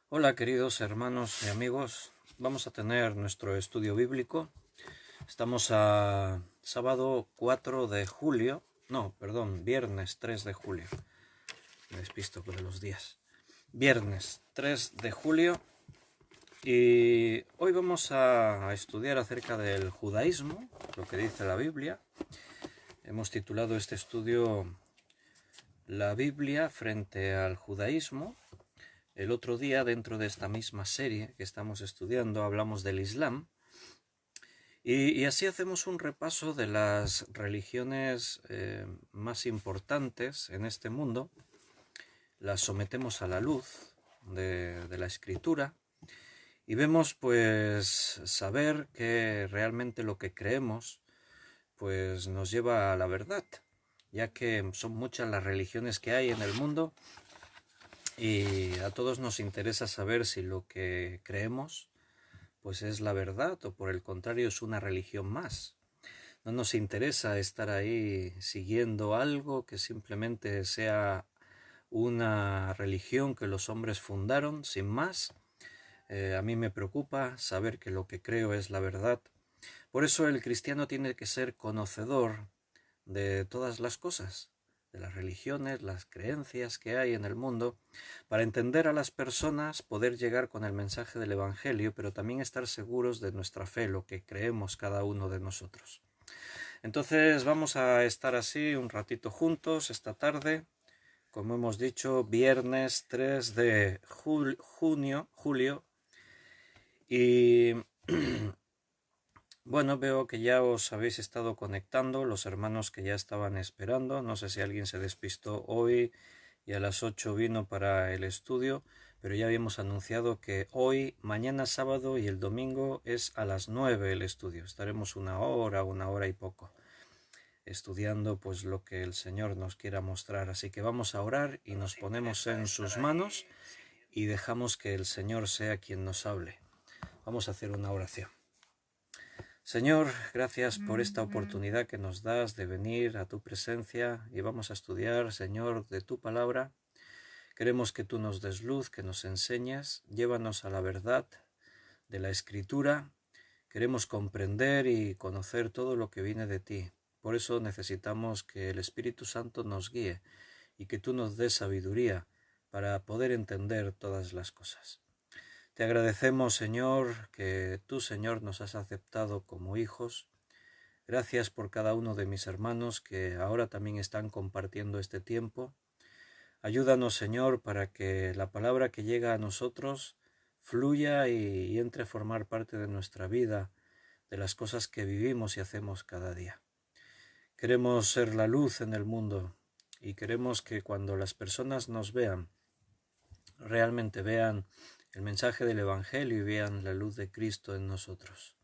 Hola queridos hermanos y amigos, vamos a tener nuestro estudio bíblico. Estamos a sábado 4 de julio, viernes 3 de julio. Me despisto de los días. Viernes 3 de julio y hoy vamos a estudiar acerca del judaísmo, lo que dice la Biblia. Hemos titulado este estudio La Biblia frente al judaísmo. El otro día, dentro de esta misma serie que estamos estudiando, hablamos del Islam y así hacemos un repaso de las religiones más importantes en este mundo. Las sometemos a la luz de la Escritura y vemos, pues, saber que realmente lo que creemos pues nos lleva a la verdad, ya que son muchas las religiones que hay en el mundo. Y a todos nos interesa saber si lo que creemos pues es la verdad o por el contrario es una religión más. No nos interesa estar ahí siguiendo algo que simplemente sea una religión que los hombres fundaron sin más. A mí me preocupa saber que lo que creo es la verdad. Por eso el cristiano tiene que ser conocedor de todas las cosas, de las religiones, las creencias que hay en el mundo, para entender a las personas, poder llegar con el mensaje del Evangelio, pero también estar seguros de nuestra fe, lo que creemos cada uno de nosotros. Entonces vamos a estar así un ratito juntos esta tarde, como hemos dicho, viernes 3 de julio, y bueno, veo que ya os habéis estado conectando, los hermanos que ya estaban esperando. No sé si alguien se despistó hoy y a las 8 vino para el estudio, pero ya habíamos anunciado que hoy, mañana sábado y el domingo es a las 9 el estudio. Estaremos una hora y poco, estudiando pues lo que el Señor nos quiera mostrar. Así que vamos a orar y nos ponemos en sus manos y dejamos que el Señor sea quien nos hable. Vamos a hacer una oración. Señor, gracias por esta oportunidad que nos das de venir a tu presencia y vamos a estudiar, Señor, de tu palabra. Queremos que tú nos des luz, que nos enseñes, llévanos a la verdad de la Escritura. Queremos comprender y conocer todo lo que viene de ti. Por eso necesitamos que el Espíritu Santo nos guíe y que tú nos des sabiduría para poder entender todas las cosas. Te agradecemos, Señor, que tú, Señor, nos has aceptado como hijos. Gracias por cada uno de mis hermanos que ahora también están compartiendo este tiempo. Ayúdanos, Señor, para que la palabra que llega a nosotros fluya y entre a formar parte de nuestra vida, de las cosas que vivimos y hacemos cada día. Queremos ser la luz en el mundo y queremos que cuando las personas nos vean, realmente vean el mensaje del Evangelio y vean la luz de Cristo en nosotros.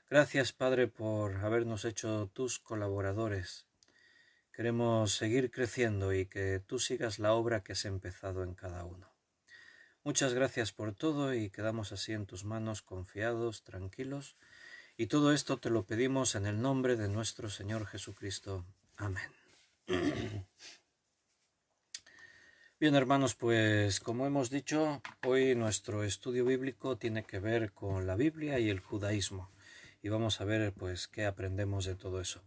Gracias, Padre, por habernos hecho tus colaboradores. Queremos seguir creciendo y que tú sigas la obra que has empezado en cada uno. Muchas gracias por todo y quedamos así en tus manos, confiados, tranquilos. Y todo esto te lo pedimos en el nombre de nuestro Señor Jesucristo. Amén. Bien, hermanos, pues como hemos dicho, hoy nuestro estudio bíblico tiene que ver con la Biblia y el judaísmo. Y vamos a ver pues qué aprendemos de todo eso.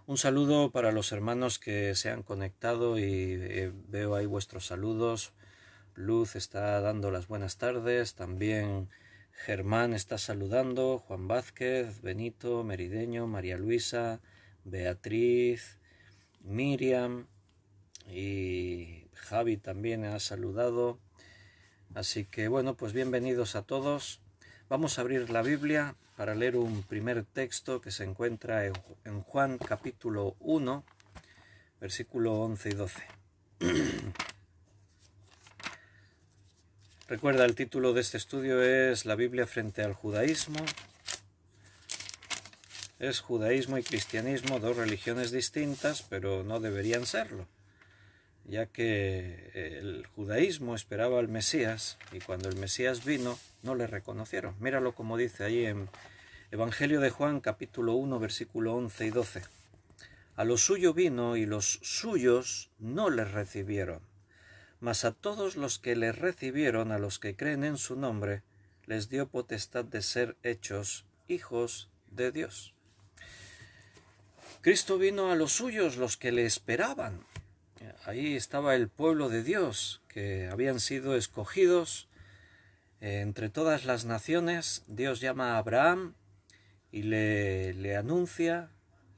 Un saludo para los hermanos que se han conectado y veo ahí vuestros saludos. Luz está dando las buenas tardes, también Germán está saludando, Juan Vázquez, Benito, Merideño, María Luisa, Beatriz, Miriam y Javi también ha saludado. Así que bueno, pues bienvenidos a todos. Vamos a abrir la Biblia para leer un primer texto que se encuentra en Juan capítulo 1, versículo 11 y 12. Recuerda, el título de este estudio es La Biblia frente al judaísmo. Es judaísmo y cristianismo, dos religiones distintas, pero no deberían serlo, ya que el judaísmo esperaba al Mesías y cuando el Mesías vino no le reconocieron. Míralo como dice ahí en Evangelio de Juan capítulo 1 versículo 11 y 12. A lo suyo vino y los suyos no le recibieron, Mas a todos los que le recibieron, a los que creen en su nombre, les dio potestad de ser hechos hijos de Dios. Cristo vino a los suyos, los que le esperaban. Ahí estaba el pueblo de Dios, que habían sido escogidos entre todas las naciones. Dios llama a Abraham y le anuncia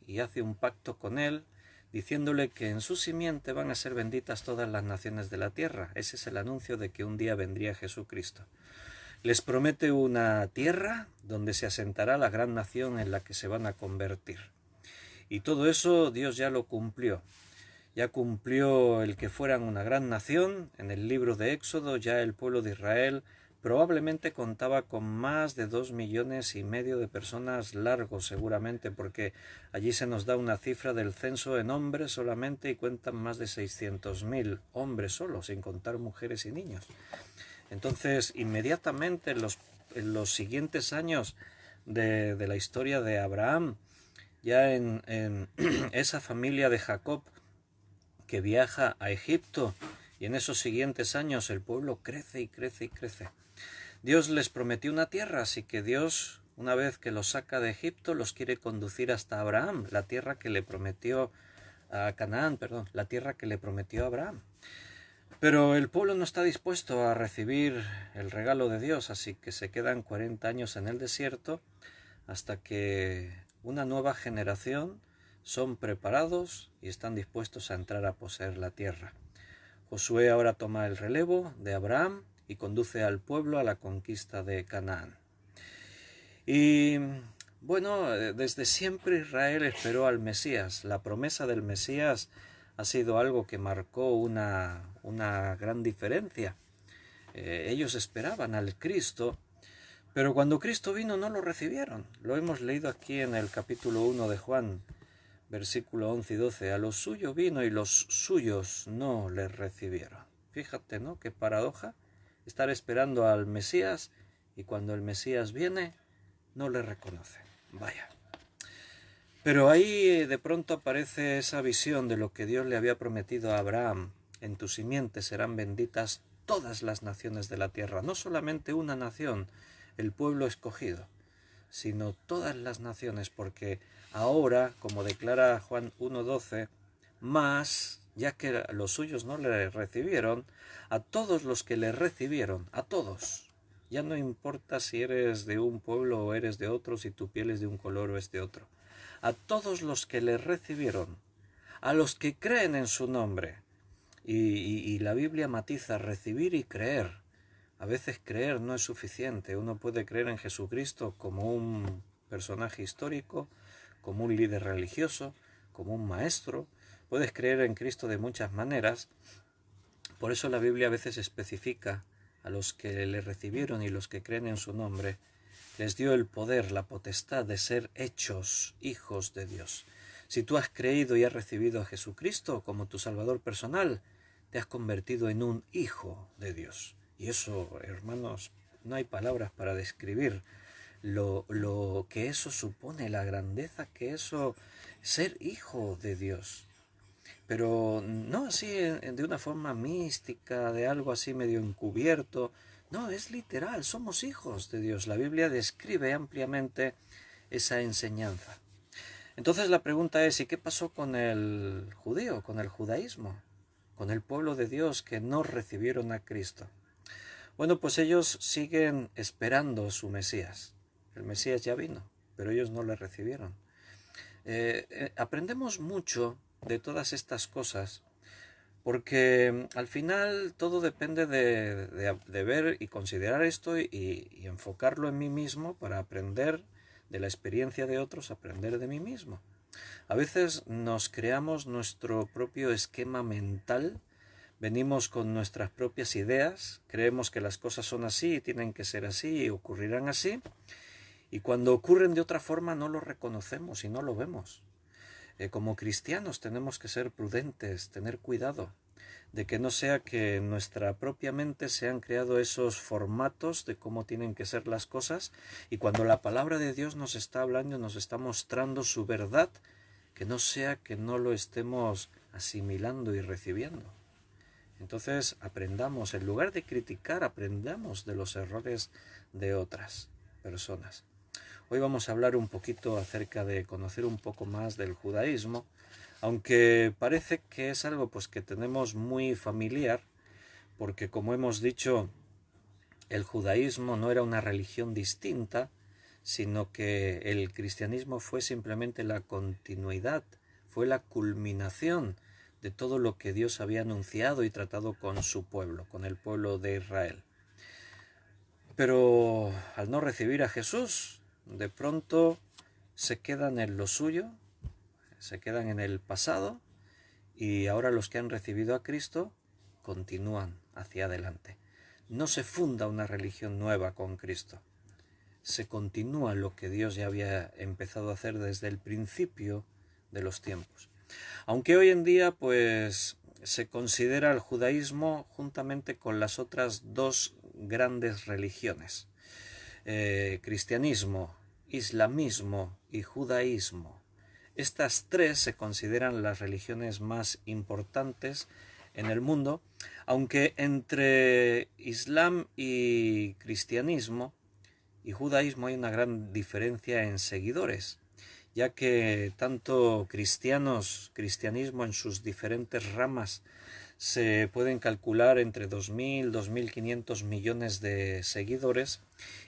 y hace un pacto con él, diciéndole que en su simiente van a ser benditas todas las naciones de la tierra. Ese es el anuncio de que un día vendría Jesucristo. Les promete una tierra donde se asentará la gran nación en la que se van a convertir. Y todo eso Dios ya lo cumplió. Ya cumplió el que fueran una gran nación. En el libro de Éxodo ya el pueblo de Israel probablemente contaba con más de 2,5 millones de personas largos seguramente, porque allí se nos da una cifra del censo en hombres solamente y cuentan más de 600,000 hombres solo, sin contar mujeres y niños. Entonces, inmediatamente en los siguientes años de la historia de Abraham, ya en esa familia de Jacob que viaja a Egipto, y en esos siguientes años el pueblo crece y crece y crece. Dios les prometió una tierra, así que Dios, una vez que los saca de Egipto, los quiere conducir hasta Abraham, la tierra que le prometió a Canaán, la tierra que le prometió a Abraham. Pero el pueblo no está dispuesto a recibir el regalo de Dios, así que se quedan 40 años en el desierto hasta que una nueva generación son preparados y están dispuestos a entrar a poseer la tierra. Josué ahora toma el relevo de Abraham y conduce al pueblo a la conquista de Canaán. Y bueno, desde siempre Israel esperó al Mesías. La promesa del Mesías ha sido algo que marcó una gran diferencia. Ellos esperaban al Cristo, pero cuando Cristo vino no lo recibieron. Lo hemos leído aquí en el capítulo 1 de Juan, versículo 11 y 12. A los suyos vino y los suyos no le recibieron. Fíjate, ¿no? Qué paradoja. Estar esperando al Mesías y cuando el Mesías viene no le reconoce. Vaya. Pero ahí de pronto aparece esa visión de lo que Dios le había prometido a Abraham. En tu simiente serán benditas todas las naciones de la tierra. No solamente una nación, el pueblo escogido, sino todas las naciones, porque ahora, como declara Juan 1:12, más, ya que los suyos no le recibieron, a todos los que le recibieron, a todos, ya no importa si eres de un pueblo o eres de otro, si tu piel es de un color o es de otro, a todos los que le recibieron, a los que creen en su nombre, y la Biblia matiza recibir y creer. A veces creer no es suficiente. Uno puede creer en Jesucristo como un personaje histórico, como un líder religioso, como un maestro. Puedes creer en Cristo de muchas maneras. Por eso la Biblia a veces especifica a los que le recibieron y los que creen en su nombre, les dio el poder, la potestad de ser hechos hijos de Dios. Si tú has creído y has recibido a Jesucristo como tu Salvador personal, te has convertido en un hijo de Dios. Y eso, hermanos, no hay palabras para describir lo que eso supone, la grandeza que eso, ser hijo de Dios. Pero no así de una forma mística, de algo así medio encubierto. No, es literal, somos hijos de Dios. La Biblia describe ampliamente esa enseñanza. Entonces la pregunta es, ¿y qué pasó con el judío, con el judaísmo, con el pueblo de Dios que no recibieron a Cristo? Bueno, pues ellos siguen esperando su Mesías. El Mesías ya vino, pero ellos no le recibieron. Aprendemos mucho de todas estas cosas, porque al final todo depende de ver y considerar esto y enfocarlo en mí mismo para aprender de la experiencia de otros, aprender de mí mismo. A veces nos creamos nuestro propio esquema mental, venimos con nuestras propias ideas, creemos que las cosas son así y tienen que ser así y ocurrirán así, y cuando ocurren de otra forma no lo reconocemos y no lo vemos. Como cristianos tenemos que ser prudentes, tener cuidado de que no sea que en nuestra propia mente se han creado esos formatos de cómo tienen que ser las cosas, y cuando la palabra de Dios nos está hablando, nos está mostrando su verdad, que no sea que no lo estemos asimilando y recibiendo. Entonces aprendamos, en lugar de criticar, aprendamos de los errores de otras personas. Hoy vamos a hablar un poquito acerca de conocer un poco más del judaísmo, aunque parece que es algo pues que tenemos muy familiar, porque como hemos dicho, el judaísmo no era una religión distinta, sino que el cristianismo fue simplemente la continuidad, fue la culminación de todo lo que Dios había anunciado y tratado con su pueblo, con el pueblo de Israel. Pero al no recibir a Jesús, de pronto se quedan en lo suyo, se quedan en el pasado, y ahora los que han recibido a Cristo continúan hacia adelante. No se funda una religión nueva con Cristo. Se continúa lo que Dios ya había empezado a hacer desde el principio de los tiempos. Aunque hoy en día pues se considera el judaísmo juntamente con las otras dos grandes religiones, cristianismo, islamismo y judaísmo. Estas tres se consideran las religiones más importantes en el mundo, aunque entre Islam y cristianismo y judaísmo hay una gran diferencia en seguidores, ya que tanto cristianismo en sus diferentes ramas se pueden calcular entre 2.000 y 2.500 millones de seguidores,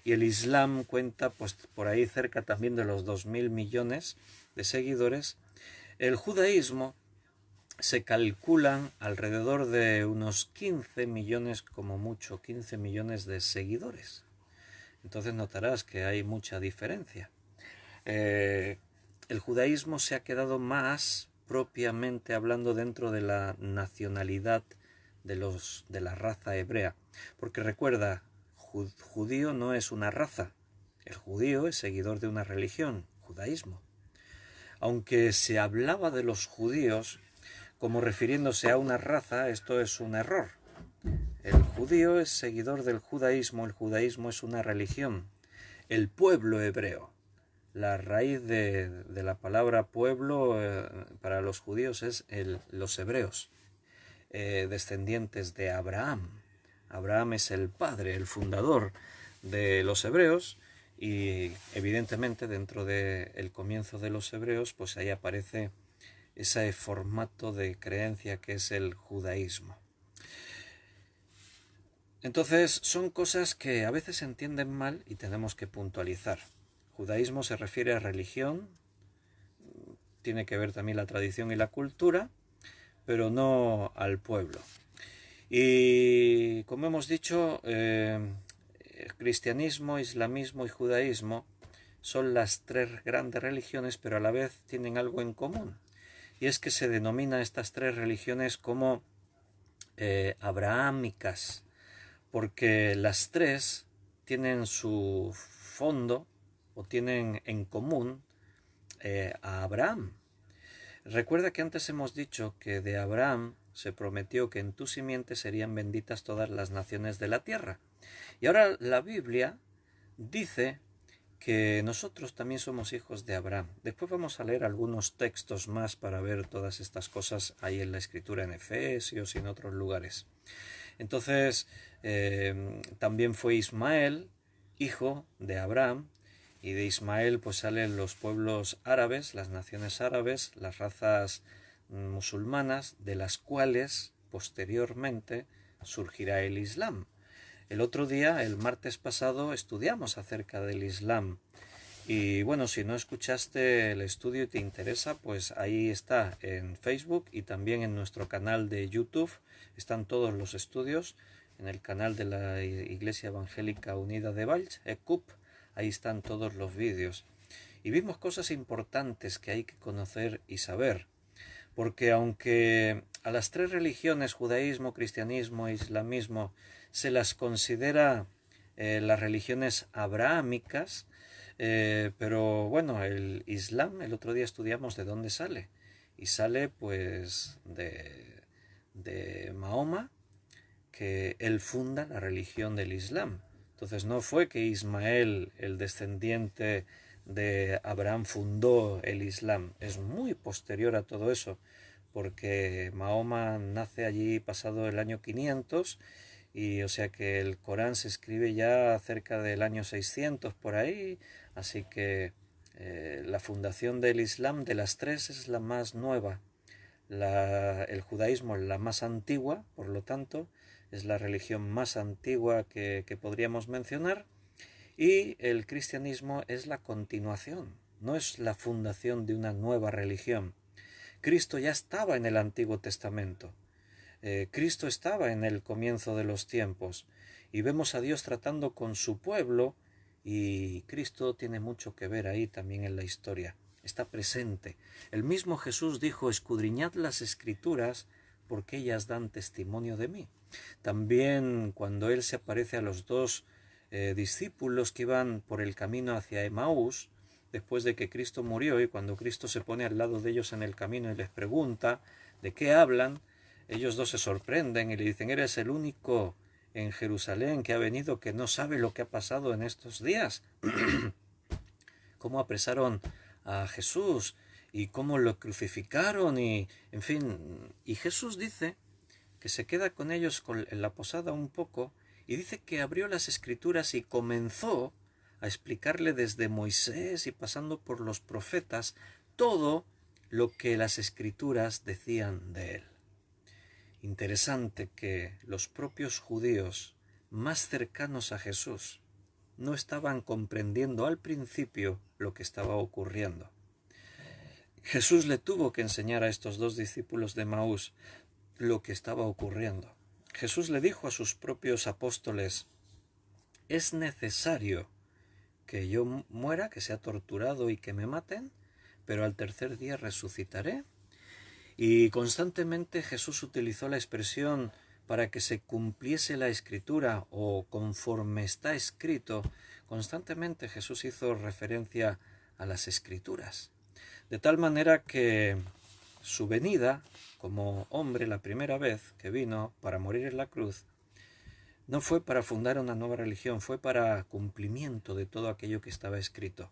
y el Islam cuenta pues por ahí cerca también de los 2.000 millones de seguidores. El judaísmo se calculan alrededor de unos 15 millones, como mucho, 15 millones de seguidores. Entonces notarás que hay mucha diferencia. El judaísmo se ha quedado más propiamente hablando dentro de la nacionalidad de la raza hebrea. Porque recuerda, judío no es una raza. El judío es seguidor de una religión, judaísmo. Aunque se hablaba de los judíos como refiriéndose a una raza, esto es un error. El judío es seguidor del judaísmo, el judaísmo es una religión. El pueblo hebreo, la raíz de la palabra pueblo para los judíos es los hebreos, descendientes de Abraham. Abraham es el padre, el fundador de los hebreos, y evidentemente dentro del comienzo de los hebreos pues ahí aparece ese formato de creencia que es el judaísmo. Entonces son cosas que a veces se entienden mal y tenemos que puntualizar. Judaísmo se refiere a religión, tiene que ver también la tradición y la cultura, pero no al pueblo. Y como hemos dicho, cristianismo, islamismo y judaísmo son las tres grandes religiones, pero a la vez tienen algo en común. Y es que se denomina estas tres religiones como abrahámicas, porque las tres tienen su fondo o tienen en común a Abraham. Recuerda que antes hemos dicho que de Abraham se prometió que en tu simiente serían benditas todas las naciones de la tierra. Y ahora la Biblia dice que nosotros también somos hijos de Abraham. Después vamos a leer algunos textos más para ver todas estas cosas ahí en la escritura, en Efesios y en otros lugares. Entonces, también fue Ismael, hijo de Abraham, y de Ismael pues salen los pueblos árabes, las naciones árabes, las razas musulmanas, de las cuales posteriormente surgirá el Islam. El otro día, el martes pasado, estudiamos acerca del Islam. Y bueno, si no escuchaste el estudio y te interesa, pues ahí está en Facebook y también en nuestro canal de YouTube. Están todos los estudios en el canal de la Iglesia Evangélica Unida de Valls, ECUP. Ahí están todos los vídeos. Y vimos cosas importantes que hay que conocer y saber. Porque aunque a las tres religiones, judaísmo, cristianismo e islamismo, se las considera las religiones abrahámicas, pero bueno, el Islam, el otro día estudiamos de dónde sale. Y sale pues de Mahoma, que él funda la religión del Islam. Entonces no fue que Ismael, el descendiente de Abraham, fundó el Islam. Es muy posterior a todo eso, porque Mahoma nace allí pasado el año 500, y o sea que el Corán se escribe ya cerca del año 600 por ahí, así que la fundación del Islam de las tres es la más nueva. El judaísmo es la más antigua, por lo tanto, es la religión más antigua que podríamos mencionar, y el cristianismo es la continuación, no es la fundación de una nueva religión. Cristo ya estaba en el Antiguo Testamento. Cristo estaba en el comienzo de los tiempos, y vemos a Dios tratando con su pueblo, y Cristo tiene mucho que ver ahí también en la historia. Está presente. El mismo Jesús dijo: escudriñad las Escrituras, porque ellas dan testimonio de mí. También cuando Él se aparece a los dos discípulos que iban por el camino hacia Emaús, después de que Cristo murió, y cuando Cristo se pone al lado de ellos en el camino y les pregunta de qué hablan, ellos dos se sorprenden y le dicen: eres el único en Jerusalén que ha venido que no sabe lo que ha pasado en estos días. Cómo apresaron a Jesús y cómo lo crucificaron, y en fin. Y Jesús dice que se queda con ellos en la posada un poco, y dice que abrió las Escrituras y comenzó a explicarle desde Moisés y pasando por los profetas todo lo que las Escrituras decían de él. Interesante que los propios judíos más cercanos a Jesús no estaban comprendiendo al principio lo que estaba ocurriendo. Jesús le tuvo que enseñar a estos dos discípulos de Emaús lo que estaba ocurriendo. Jesús le dijo a sus propios apóstoles: es necesario que yo muera, que sea torturado y que me maten, pero al tercer día resucitaré. Y constantemente Jesús utilizó la expresión para que se cumpliese la Escritura, o conforme está escrito. Constantemente Jesús hizo referencia a las Escrituras, de tal manera que su venida como hombre, la primera vez que vino para morir en la cruz, no fue para fundar una nueva religión, fue para cumplimiento de todo aquello que estaba escrito.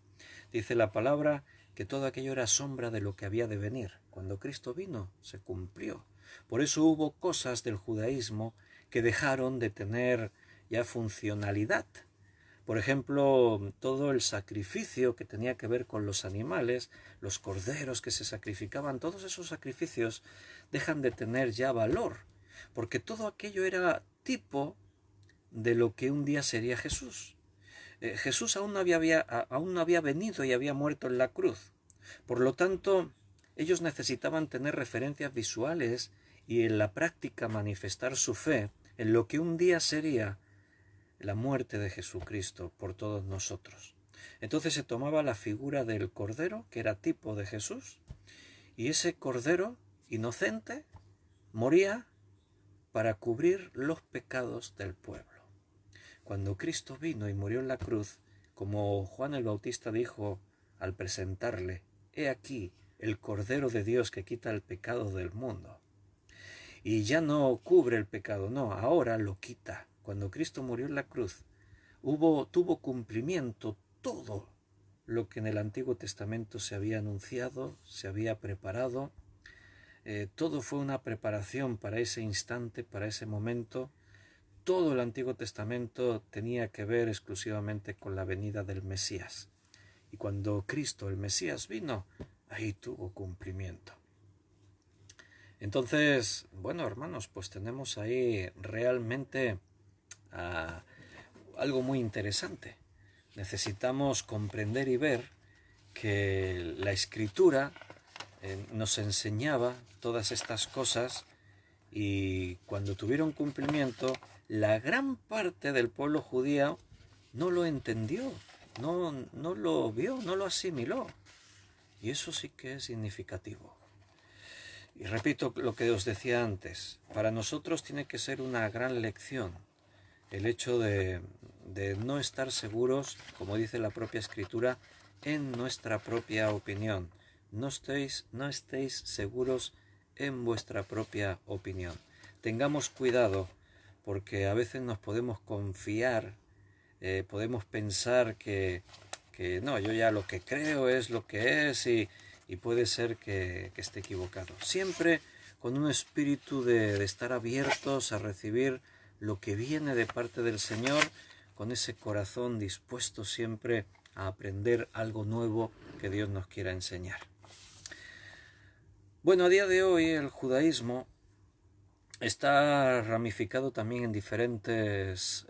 Dice la palabra que todo aquello era sombra de lo que había de venir. Cuando Cristo vino, se cumplió. Por eso hubo cosas del judaísmo que dejaron de tener ya funcionalidad. Por ejemplo, todo el sacrificio que tenía que ver con los animales, los corderos que se sacrificaban, todos esos sacrificios dejan de tener ya valor, porque todo aquello era tipo de lo que un día sería Jesús. Jesús aún no había venido y había muerto en la cruz. Por lo tanto, ellos necesitaban tener referencias visuales y en la práctica manifestar su fe en lo que un día sería la muerte de Jesucristo por todos nosotros. Entonces se tomaba la figura del Cordero, que era tipo de Jesús, y ese Cordero inocente moría para cubrir los pecados del pueblo. Cuando Cristo vino y murió en la cruz, como Juan el Bautista dijo al presentarle: he aquí el Cordero de Dios que quita el pecado del mundo. Y ya no cubre el pecado, no, ahora lo quita. Cuando Cristo murió en la cruz, tuvo cumplimiento todo lo que en el Antiguo Testamento se había anunciado, se había preparado. Todo fue una preparación para ese instante, para ese momento. Todo el Antiguo Testamento tenía que ver exclusivamente con la venida del Mesías. Y cuando Cristo, el Mesías, vino, ahí tuvo cumplimiento. Entonces, bueno, hermanos, pues tenemos ahí realmente algo muy interesante. Necesitamos comprender y ver que la Escritura nos enseñaba todas estas cosas, y cuando tuvieron cumplimiento, la gran parte del pueblo judío no lo entendió, no lo vio, no lo asimiló. Y eso sí que es significativo. Y repito lo que os decía antes, para nosotros tiene que ser una gran lección el hecho de no estar seguros, como dice la propia Escritura, en nuestra propia opinión. No estéis seguros en vuestra propia opinión. Tengamos cuidado, porque a veces nos podemos confiar, podemos pensar que no, yo ya lo que creo es lo que es, y puede ser que esté equivocado. Siempre con un espíritu de estar abiertos a recibir lo que viene de parte del Señor, con ese corazón dispuesto siempre a aprender algo nuevo que Dios nos quiera enseñar. Bueno, a día de hoy el judaísmo está ramificado también en diferentes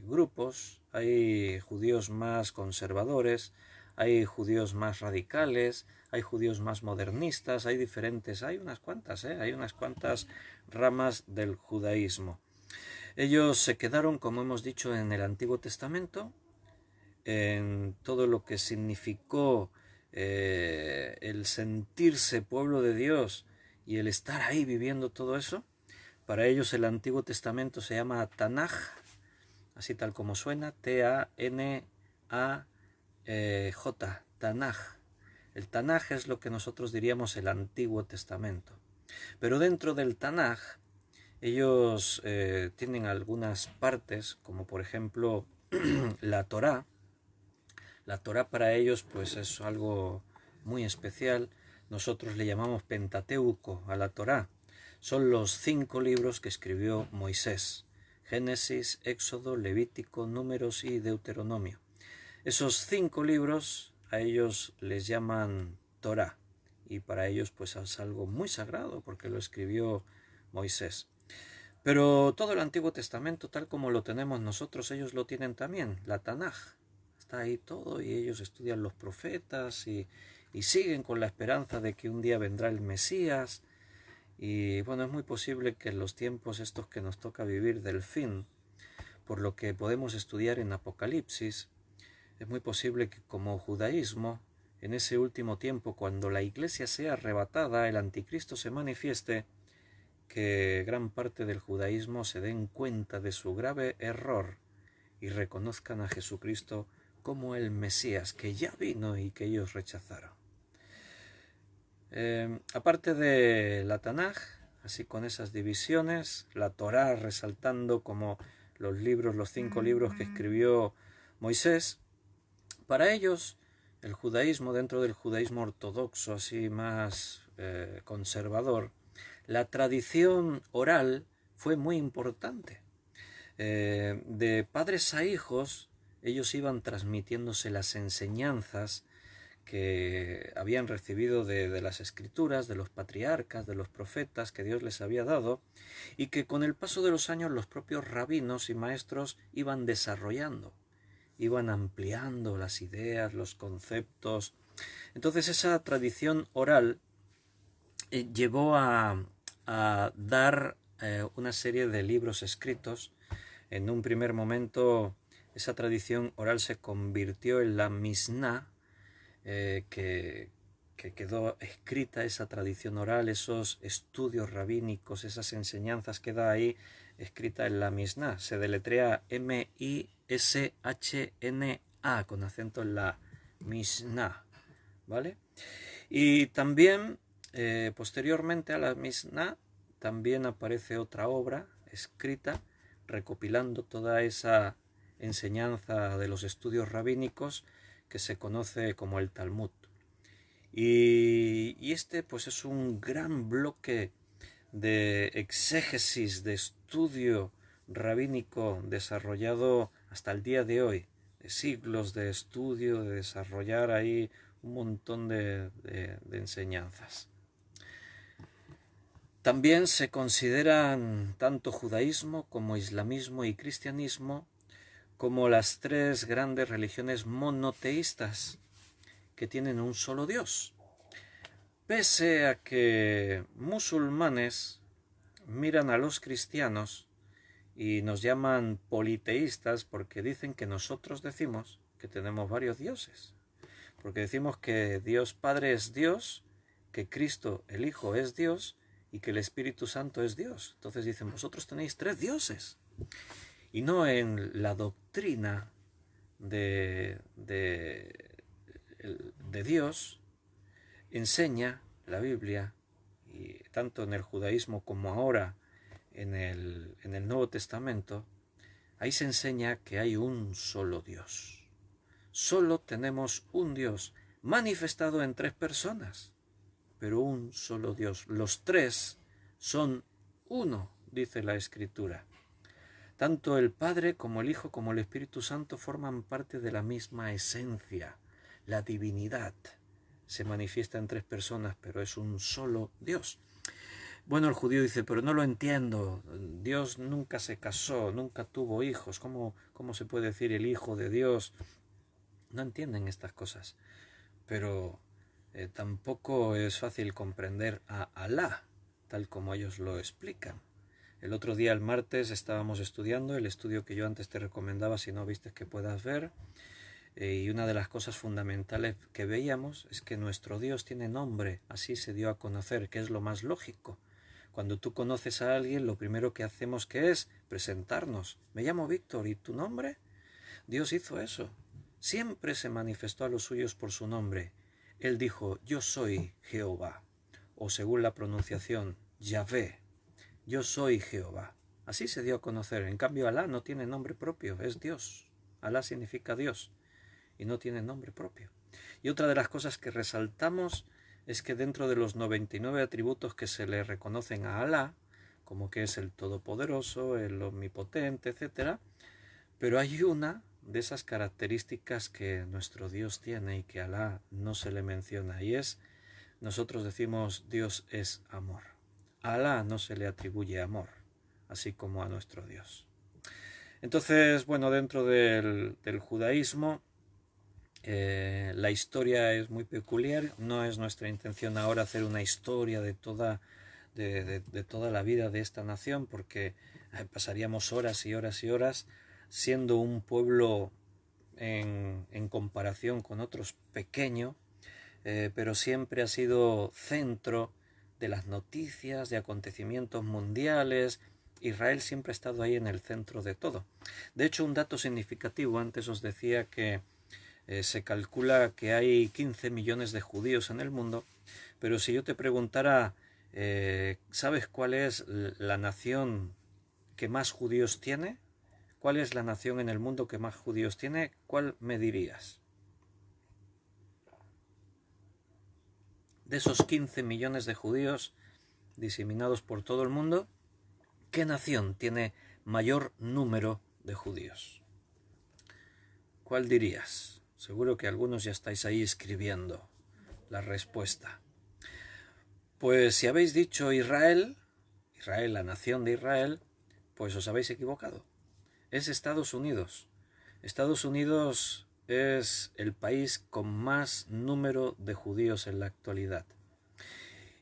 grupos. Hay judíos más conservadores, hay judíos más radicales, hay judíos más modernistas, hay unas cuantas ramas del judaísmo. Ellos se quedaron, como hemos dicho, en el Antiguo Testamento, en todo lo que significó el sentirse pueblo de Dios y el estar ahí viviendo todo eso. Para ellos el Antiguo Testamento se llama Tanaj, así tal como suena, T-A-N-A-J, Tanaj. El Tanaj es lo que nosotros diríamos el Antiguo Testamento. Pero dentro del Tanaj ellos tienen algunas partes, como por ejemplo la Torá. La Torá para ellos pues es algo muy especial. Nosotros le llamamos Pentateuco a la Torá. Son los 5 libros que escribió Moisés: Génesis, Éxodo, Levítico, Números y Deuteronomio. Esos 5 libros a ellos les llaman Torá, y para ellos pues es algo muy sagrado porque lo escribió Moisés. Pero todo el Antiguo Testamento, tal como lo tenemos nosotros, ellos lo tienen también, la Tanaj. Está ahí todo, y ellos estudian los profetas y siguen con la esperanza de que un día vendrá el Mesías. Y bueno, es muy posible que en los tiempos estos que nos toca vivir del fin, por lo que podemos estudiar en Apocalipsis, es muy posible que como judaísmo, en ese último tiempo, cuando la iglesia sea arrebatada, el anticristo se manifieste, que gran parte del judaísmo se den cuenta de su grave error y reconozcan a Jesucristo como el Mesías que ya vino y que ellos rechazaron. Aparte de la Tanaj, así con esas divisiones, la Torá resaltando como los 5 libros que escribió Moisés, para ellos el judaísmo, dentro del judaísmo ortodoxo, así más conservador, la tradición oral fue muy importante. De padres a hijos, ellos iban transmitiéndose las enseñanzas que habían recibido de las escrituras, de los patriarcas, de los profetas que Dios les había dado, y que con el paso de los años los propios rabinos y maestros iban desarrollando, iban ampliando las ideas, los conceptos. Entonces esa tradición oral llevó a dar una serie de libros escritos. En un primer momento esa tradición oral se convirtió en la Misná, que quedó escrita, esa tradición oral, esos estudios rabínicos, esas enseñanzas, queda ahí escrita en la Misná. Se deletrea M-I-S-H-N-A, con acento en la Misná, ¿vale? Y también posteriormente a la Misná también aparece otra obra escrita recopilando toda esa enseñanza de los estudios rabínicos, que se conoce como el Talmud. Y este pues es un gran bloque de exégesis, de estudio rabínico desarrollado hasta el día de hoy, de siglos de estudio, de desarrollar ahí un montón de enseñanzas. También se consideran tanto judaísmo como islamismo y cristianismo como las 3 grandes religiones monoteístas que tienen un solo Dios. Pese a que musulmanes miran a los cristianos y nos llaman politeístas porque dicen que nosotros decimos que tenemos varios dioses. Porque decimos que Dios Padre es Dios, que Cristo el Hijo es Dios y que el Espíritu Santo es Dios. Entonces dicen, vosotros tenéis 3 dioses. Y no en la doctrina de Dios enseña la Biblia, y tanto en el judaísmo como ahora en el Nuevo Testamento, ahí se enseña que hay un solo Dios. Solo tenemos un Dios manifestado en 3 personas, pero un solo Dios. Los 3 son uno, dice la Escritura. Tanto el Padre como el Hijo como el Espíritu Santo forman parte de la misma esencia, la divinidad. Se manifiesta en tres personas, pero es un solo Dios. Bueno, el judío dice, pero no lo entiendo, Dios nunca se casó, nunca tuvo hijos, ¿cómo se puede decir el Hijo de Dios? No entienden estas cosas, pero tampoco es fácil comprender a Alá, tal como ellos lo explican. El otro día, el martes, estábamos estudiando el estudio que yo antes te recomendaba, si no viste que puedas ver, y una de las cosas fundamentales que veíamos es que nuestro Dios tiene nombre, así se dio a conocer, que es lo más lógico. Cuando tú conoces a alguien, lo primero que hacemos que es presentarnos. Me llamo Víctor, ¿y tu nombre? Dios hizo eso. Siempre se manifestó a los suyos por su nombre. Él dijo, yo soy Jehová, o según la pronunciación, Yahvé, yo soy Jehová. Así se dio a conocer. En cambio, Alá no tiene nombre propio, es Dios. Alá significa Dios y no tiene nombre propio. Y otra de las cosas que resaltamos es que dentro de los 99 atributos que se le reconocen a Alá, como que es el Todopoderoso, el Omnipotente, etc., pero hay una de esas características que nuestro Dios tiene y que a Alá no se le menciona, y es, nosotros decimos, Dios es amor. A Alá no se le atribuye amor, así como a nuestro Dios. Entonces, bueno, dentro del judaísmo, la historia es muy peculiar. No es nuestra intención ahora hacer una historia de toda la vida de esta nación, porque pasaríamos horas y horas y horas, siendo un pueblo en comparación con otros pequeño, pero siempre ha sido centro de las noticias, de acontecimientos mundiales. Israel siempre ha estado ahí en el centro de todo. De hecho, un dato significativo, antes os decía que se calcula que hay 15 millones de judíos en el mundo, pero si yo te preguntara, ¿sabes cuál es la nación que más judíos tiene? ¿Cuál es la nación en el mundo que más judíos tiene? ¿Cuál me dirías? De esos 15 millones de judíos diseminados por todo el mundo, ¿qué nación tiene mayor número de judíos? ¿Cuál dirías? Seguro que algunos ya estáis ahí escribiendo la respuesta. Pues si habéis dicho Israel, la nación de Israel, pues os habéis equivocado. Es Estados Unidos. Estados Unidos es el país con más número de judíos en la actualidad.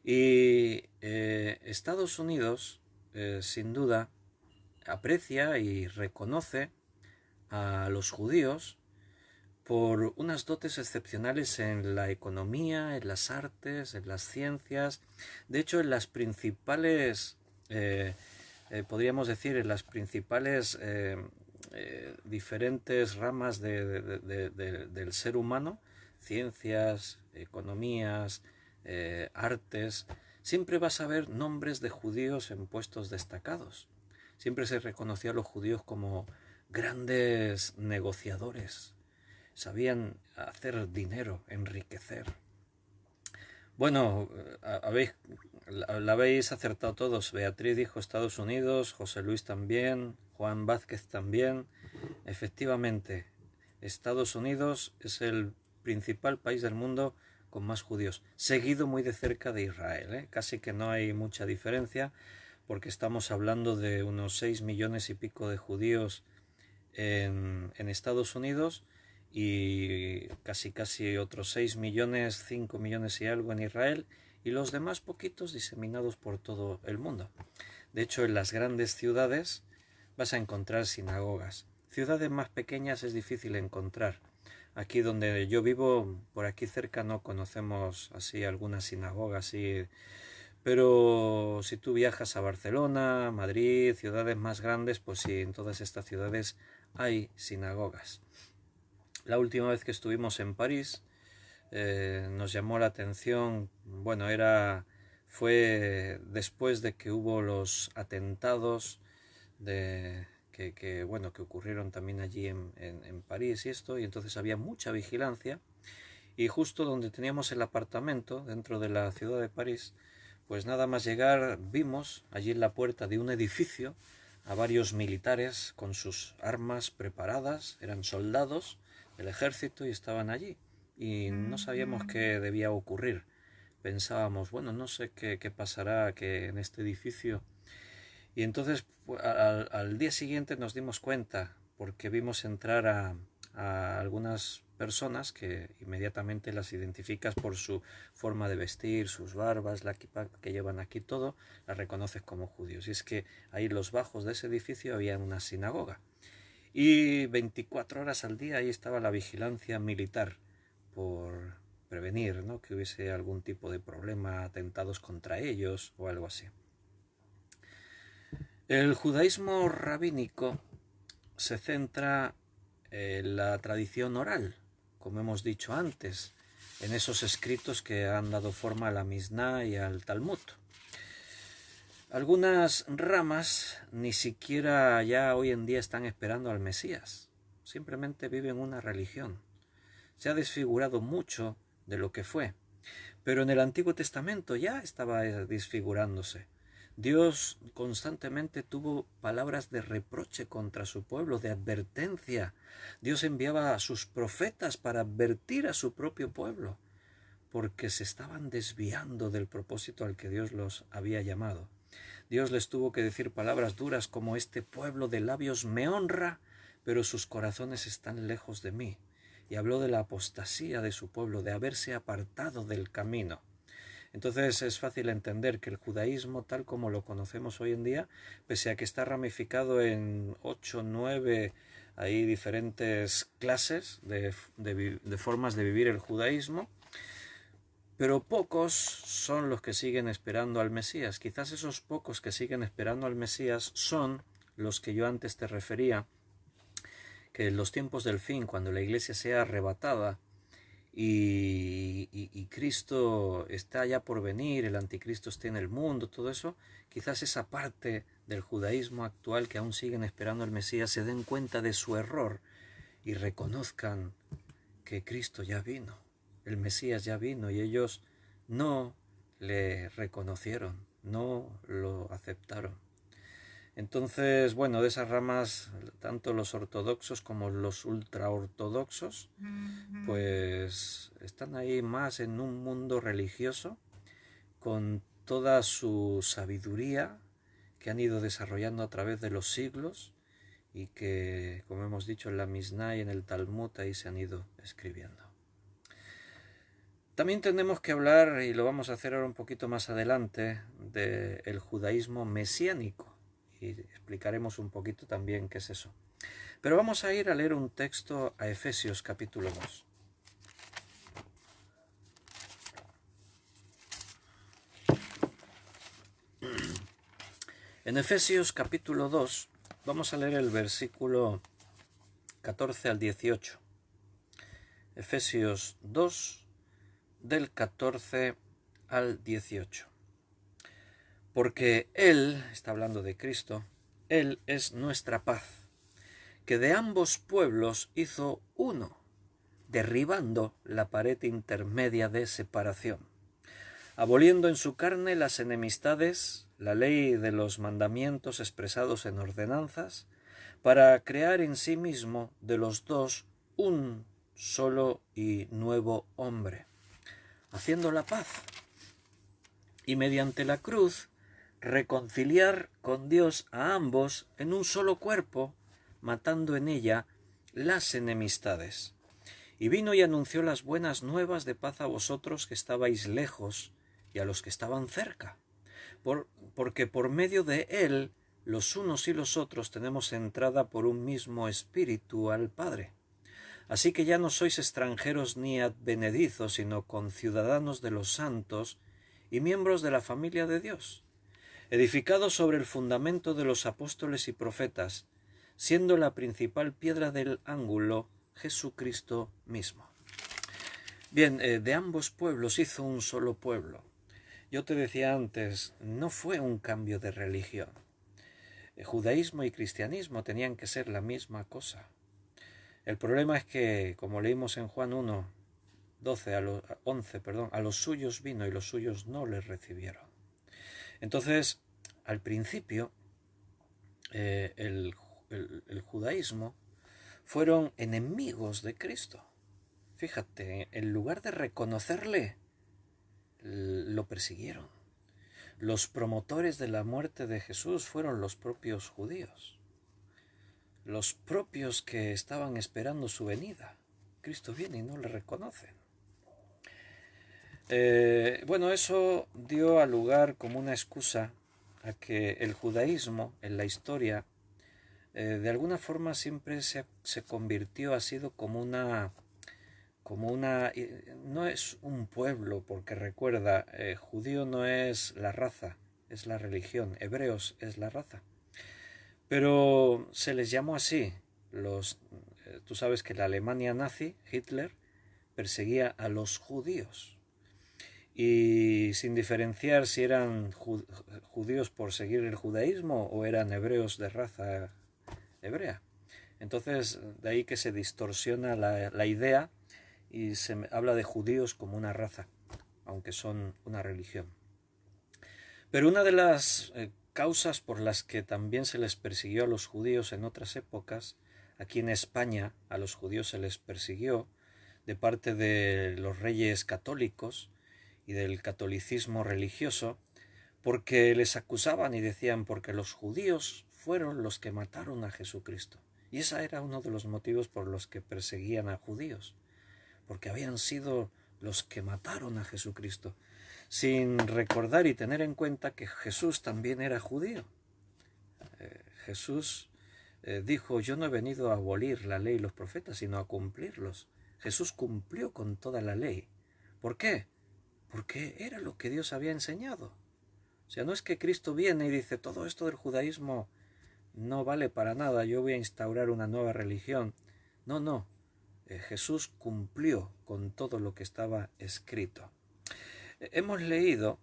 Y Estados Unidos, sin duda, aprecia y reconoce a los judíos por unas dotes excepcionales en la economía, en las artes, en las ciencias. De hecho, en las principales, podríamos decir, en las principales diferentes ramas del ser humano, ciencias, economías, artes, siempre vas a ver nombres de judíos en puestos destacados. Siempre se reconoció a los judíos como grandes negociadores. Sabían hacer dinero, enriquecer. Bueno, la habéis acertado todos. Beatriz dijo Estados Unidos, José Luis también, Juan Vázquez también. Efectivamente, Estados Unidos es el principal país del mundo con más judíos, seguido muy de cerca de Israel, Casi que no hay mucha diferencia, porque estamos hablando de unos 6 millones y pico de judíos en Estados Unidos, y casi otros 6 millones, 5 millones y algo en Israel, y los demás poquitos diseminados por todo el mundo. De hecho, en las grandes ciudades vas a encontrar sinagogas. Ciudades más pequeñas es difícil encontrar. Aquí donde yo vivo, por aquí cerca, no conocemos así alguna sinagoga así. Pero si tú viajas a Barcelona, Madrid, ciudades más grandes, pues sí, en todas estas ciudades hay sinagogas. La última vez que estuvimos en París nos llamó la atención, bueno, fue después de que hubo los atentados que ocurrieron también allí en París y esto, y entonces había mucha vigilancia, y justo donde teníamos el apartamento, dentro de la ciudad de París, pues nada más llegar vimos allí en la puerta de un edificio a varios militares con sus armas preparadas, eran soldados del ejército y estaban allí. Y no sabíamos qué debía ocurrir. Pensábamos, bueno, no sé qué pasará que en este edificio. Y entonces al día siguiente nos dimos cuenta, porque vimos entrar a algunas personas que inmediatamente las identificas por su forma de vestir, sus barbas, la kippah que llevan aquí, todo, las reconoces como judíos. Y es que ahí en los bajos de ese edificio había una sinagoga. Y 24 horas al día ahí estaba la vigilancia militar por prevenir, ¿no?, que hubiese algún tipo de problema, atentados contra ellos o algo así. El judaísmo rabínico se centra en la tradición oral, como hemos dicho antes, en esos escritos que han dado forma a la Misná y al Talmud. Algunas ramas ni siquiera ya hoy en día están esperando al Mesías, simplemente viven una religión. Se ha desfigurado mucho de lo que fue, pero en el Antiguo Testamento ya estaba desfigurándose. Dios constantemente tuvo palabras de reproche contra su pueblo, de advertencia. Dios enviaba a sus profetas para advertir a su propio pueblo, porque se estaban desviando del propósito al que Dios los había llamado. Dios les tuvo que decir palabras duras como: este pueblo de labios me honra, pero sus corazones están lejos de mí. Y habló de la apostasía de su pueblo, de haberse apartado del camino. Entonces es fácil entender que el judaísmo, tal como lo conocemos hoy en día, pese a que está ramificado en 8 o 9 hay diferentes clases de formas de vivir el judaísmo, pero pocos son los que siguen esperando al Mesías. Quizás esos pocos que siguen esperando al Mesías son los que yo antes te refería, que en los tiempos del fin, cuando la iglesia sea arrebatada y Cristo está ya por venir, el anticristo esté en el mundo, todo eso, quizás esa parte del judaísmo actual que aún siguen esperando al Mesías se den cuenta de su error y reconozcan que Cristo ya vino, el Mesías ya vino, y ellos no le reconocieron, no lo aceptaron. Entonces, bueno, de esas ramas, tanto los ortodoxos como los ultraortodoxos, pues están ahí más en un mundo religioso, con toda su sabiduría que han ido desarrollando a través de los siglos y que, como hemos dicho, en la Misná y en el Talmud ahí se han ido escribiendo. También tenemos que hablar, y lo vamos a hacer ahora un poquito más adelante, del judaísmo mesiánico. Y explicaremos un poquito también qué es eso. Pero vamos a ir a leer un texto a Efesios capítulo 2. En Efesios capítulo 2 vamos a leer el versículo 14 al 18. Efesios 2, del 14 al 18. Porque Él, está hablando de Cristo, Él es nuestra paz, que de ambos pueblos hizo uno, derribando la pared intermedia de separación, aboliendo en su carne las enemistades, la ley de los mandamientos expresados en ordenanzas, para crear en sí mismo de los dos un solo y nuevo hombre, haciendo la paz, y mediante la cruz reconciliar con Dios a ambos en un solo cuerpo, matando en ella las enemistades. Y vino y anunció las buenas nuevas de paz a vosotros que estabais lejos y a los que estaban cerca, porque por medio de él los unos y los otros tenemos entrada por un mismo espíritu al Padre. Así que ya no sois extranjeros ni advenedizos, sino conciudadanos de los santos y miembros de la familia de Dios, edificados sobre el fundamento de los apóstoles y profetas, siendo la principal piedra del ángulo Jesucristo mismo. Bien, de ambos pueblos hizo un solo pueblo. Yo te decía antes, no fue un cambio de religión. El judaísmo y cristianismo tenían que ser la misma cosa. El problema es que, como leímos en Juan 1, 11, a los suyos vino y los suyos no les recibieron. Entonces, al principio, el judaísmo fueron enemigos de Cristo. Fíjate, en lugar de reconocerle, lo persiguieron. Los promotores de la muerte de Jesús fueron los propios judíos, los propios que estaban esperando su venida. Cristo viene y no le reconocen. Bueno, eso dio a lugar como una excusa a que el judaísmo en la historia de alguna forma siempre se convirtió, ha sido no es un pueblo, porque recuerda, judío no es la raza, es la religión, hebreos es la raza, pero se les llamó así. Tú sabes que la Alemania nazi, Hitler, perseguía a los judíos, y sin diferenciar si eran judíos por seguir el judaísmo o eran hebreos de raza hebrea. Entonces, de ahí que se distorsiona la idea y se habla de judíos como una raza, aunque son una religión. Pero una de las causas por las que también se les persiguió a los judíos en otras épocas, aquí en España a los judíos se les persiguió de parte de los reyes católicos y del catolicismo religioso, porque les acusaban y decían, porque los judíos fueron los que mataron a Jesucristo. Y ese era uno de los motivos por los que perseguían a judíos, porque habían sido los que mataron a Jesucristo, sin recordar y tener en cuenta que Jesús también era judío. Jesús dijo, yo no he venido a abolir la ley y los profetas, sino a cumplirlos. Jesús cumplió con toda la ley. ¿Por qué? Porque era lo que Dios había enseñado. O sea, no es que Cristo viene y dice, todo esto del judaísmo no vale para nada, yo voy a instaurar una nueva religión. No, no. Jesús cumplió con todo lo que estaba escrito. Hemos leído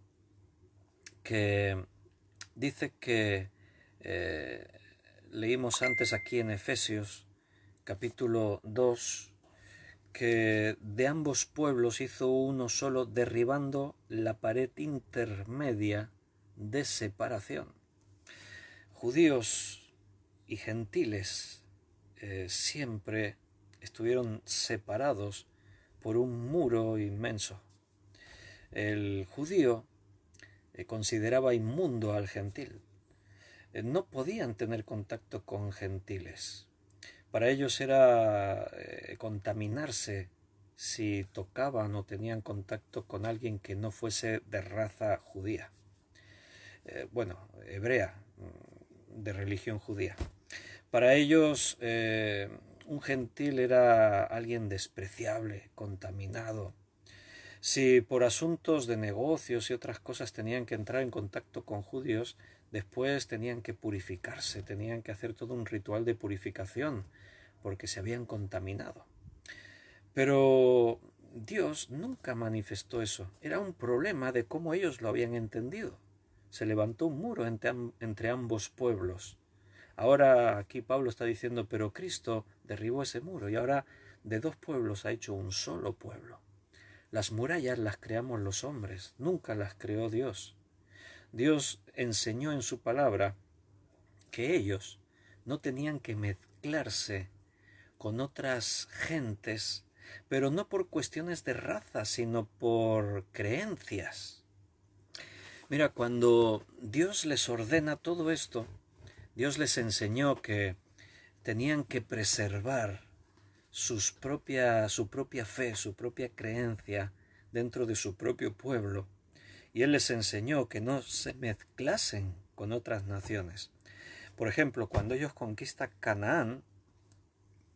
que dice que leímos antes aquí en Efesios capítulo 2 que de ambos pueblos hizo uno solo, derribando la pared intermedia de separación. Judíos y gentiles siempre estuvieron separados por un muro inmenso. El judío consideraba inmundo al gentil. No podían tener contacto con gentiles. Para ellos era contaminarse si tocaban o tenían contacto con alguien que no fuese de raza judía. Hebrea, de religión judía. Para ellos un gentil era alguien despreciable, contaminado. Si por asuntos de negocios y otras cosas tenían que entrar en contacto con judíos, después tenían que purificarse, tenían que hacer todo un ritual de purificación, porque se habían contaminado. Pero Dios nunca manifestó eso. Era un problema de cómo ellos lo habían entendido. Se levantó un muro entre ambos pueblos. Ahora aquí Pablo está diciendo, pero Cristo derribó ese muro y ahora de dos pueblos ha hecho un solo pueblo. Las murallas las creamos los hombres, nunca las creó Dios. Dios enseñó en su palabra que ellos no tenían que mezclarse con otras gentes, pero no por cuestiones de raza, sino por creencias. Mira, cuando Dios les ordena todo esto, Dios les enseñó que tenían que preservar su propia fe, su propia creencia dentro de su propio pueblo. Y Él les enseñó que no se mezclasen con otras naciones. Por ejemplo, cuando ellos conquistan Canaán,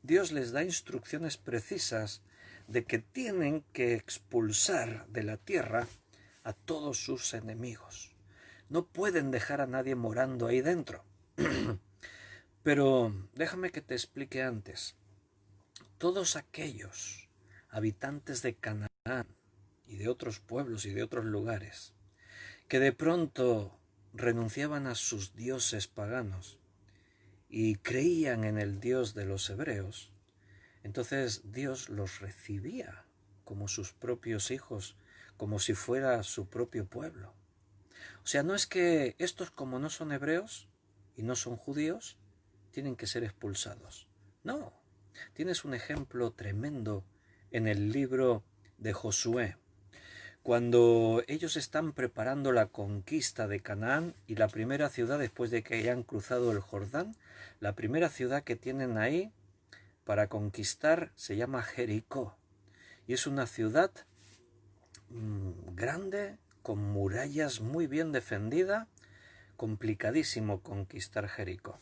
Dios les da instrucciones precisas de que tienen que expulsar de la tierra a todos sus enemigos. No pueden dejar a nadie morando ahí dentro. Pero déjame que te explique antes. Todos aquellos habitantes de Canaán y de otros pueblos y de otros lugares que de pronto renunciaban a sus dioses paganos y creían en el Dios de los hebreos, entonces Dios los recibía como sus propios hijos, como si fuera su propio pueblo. O sea, no es que estos, como no son hebreos y no son judíos, tienen que ser expulsados. No, tienes un ejemplo tremendo en el libro de Josué, cuando ellos están preparando la conquista de Canaán, y la primera ciudad, después de que hayan cruzado el Jordán, la primera ciudad que tienen ahí para conquistar se llama Jericó, y es una ciudad grande, con murallas, muy bien defendida. Complicadísimo conquistar Jericó.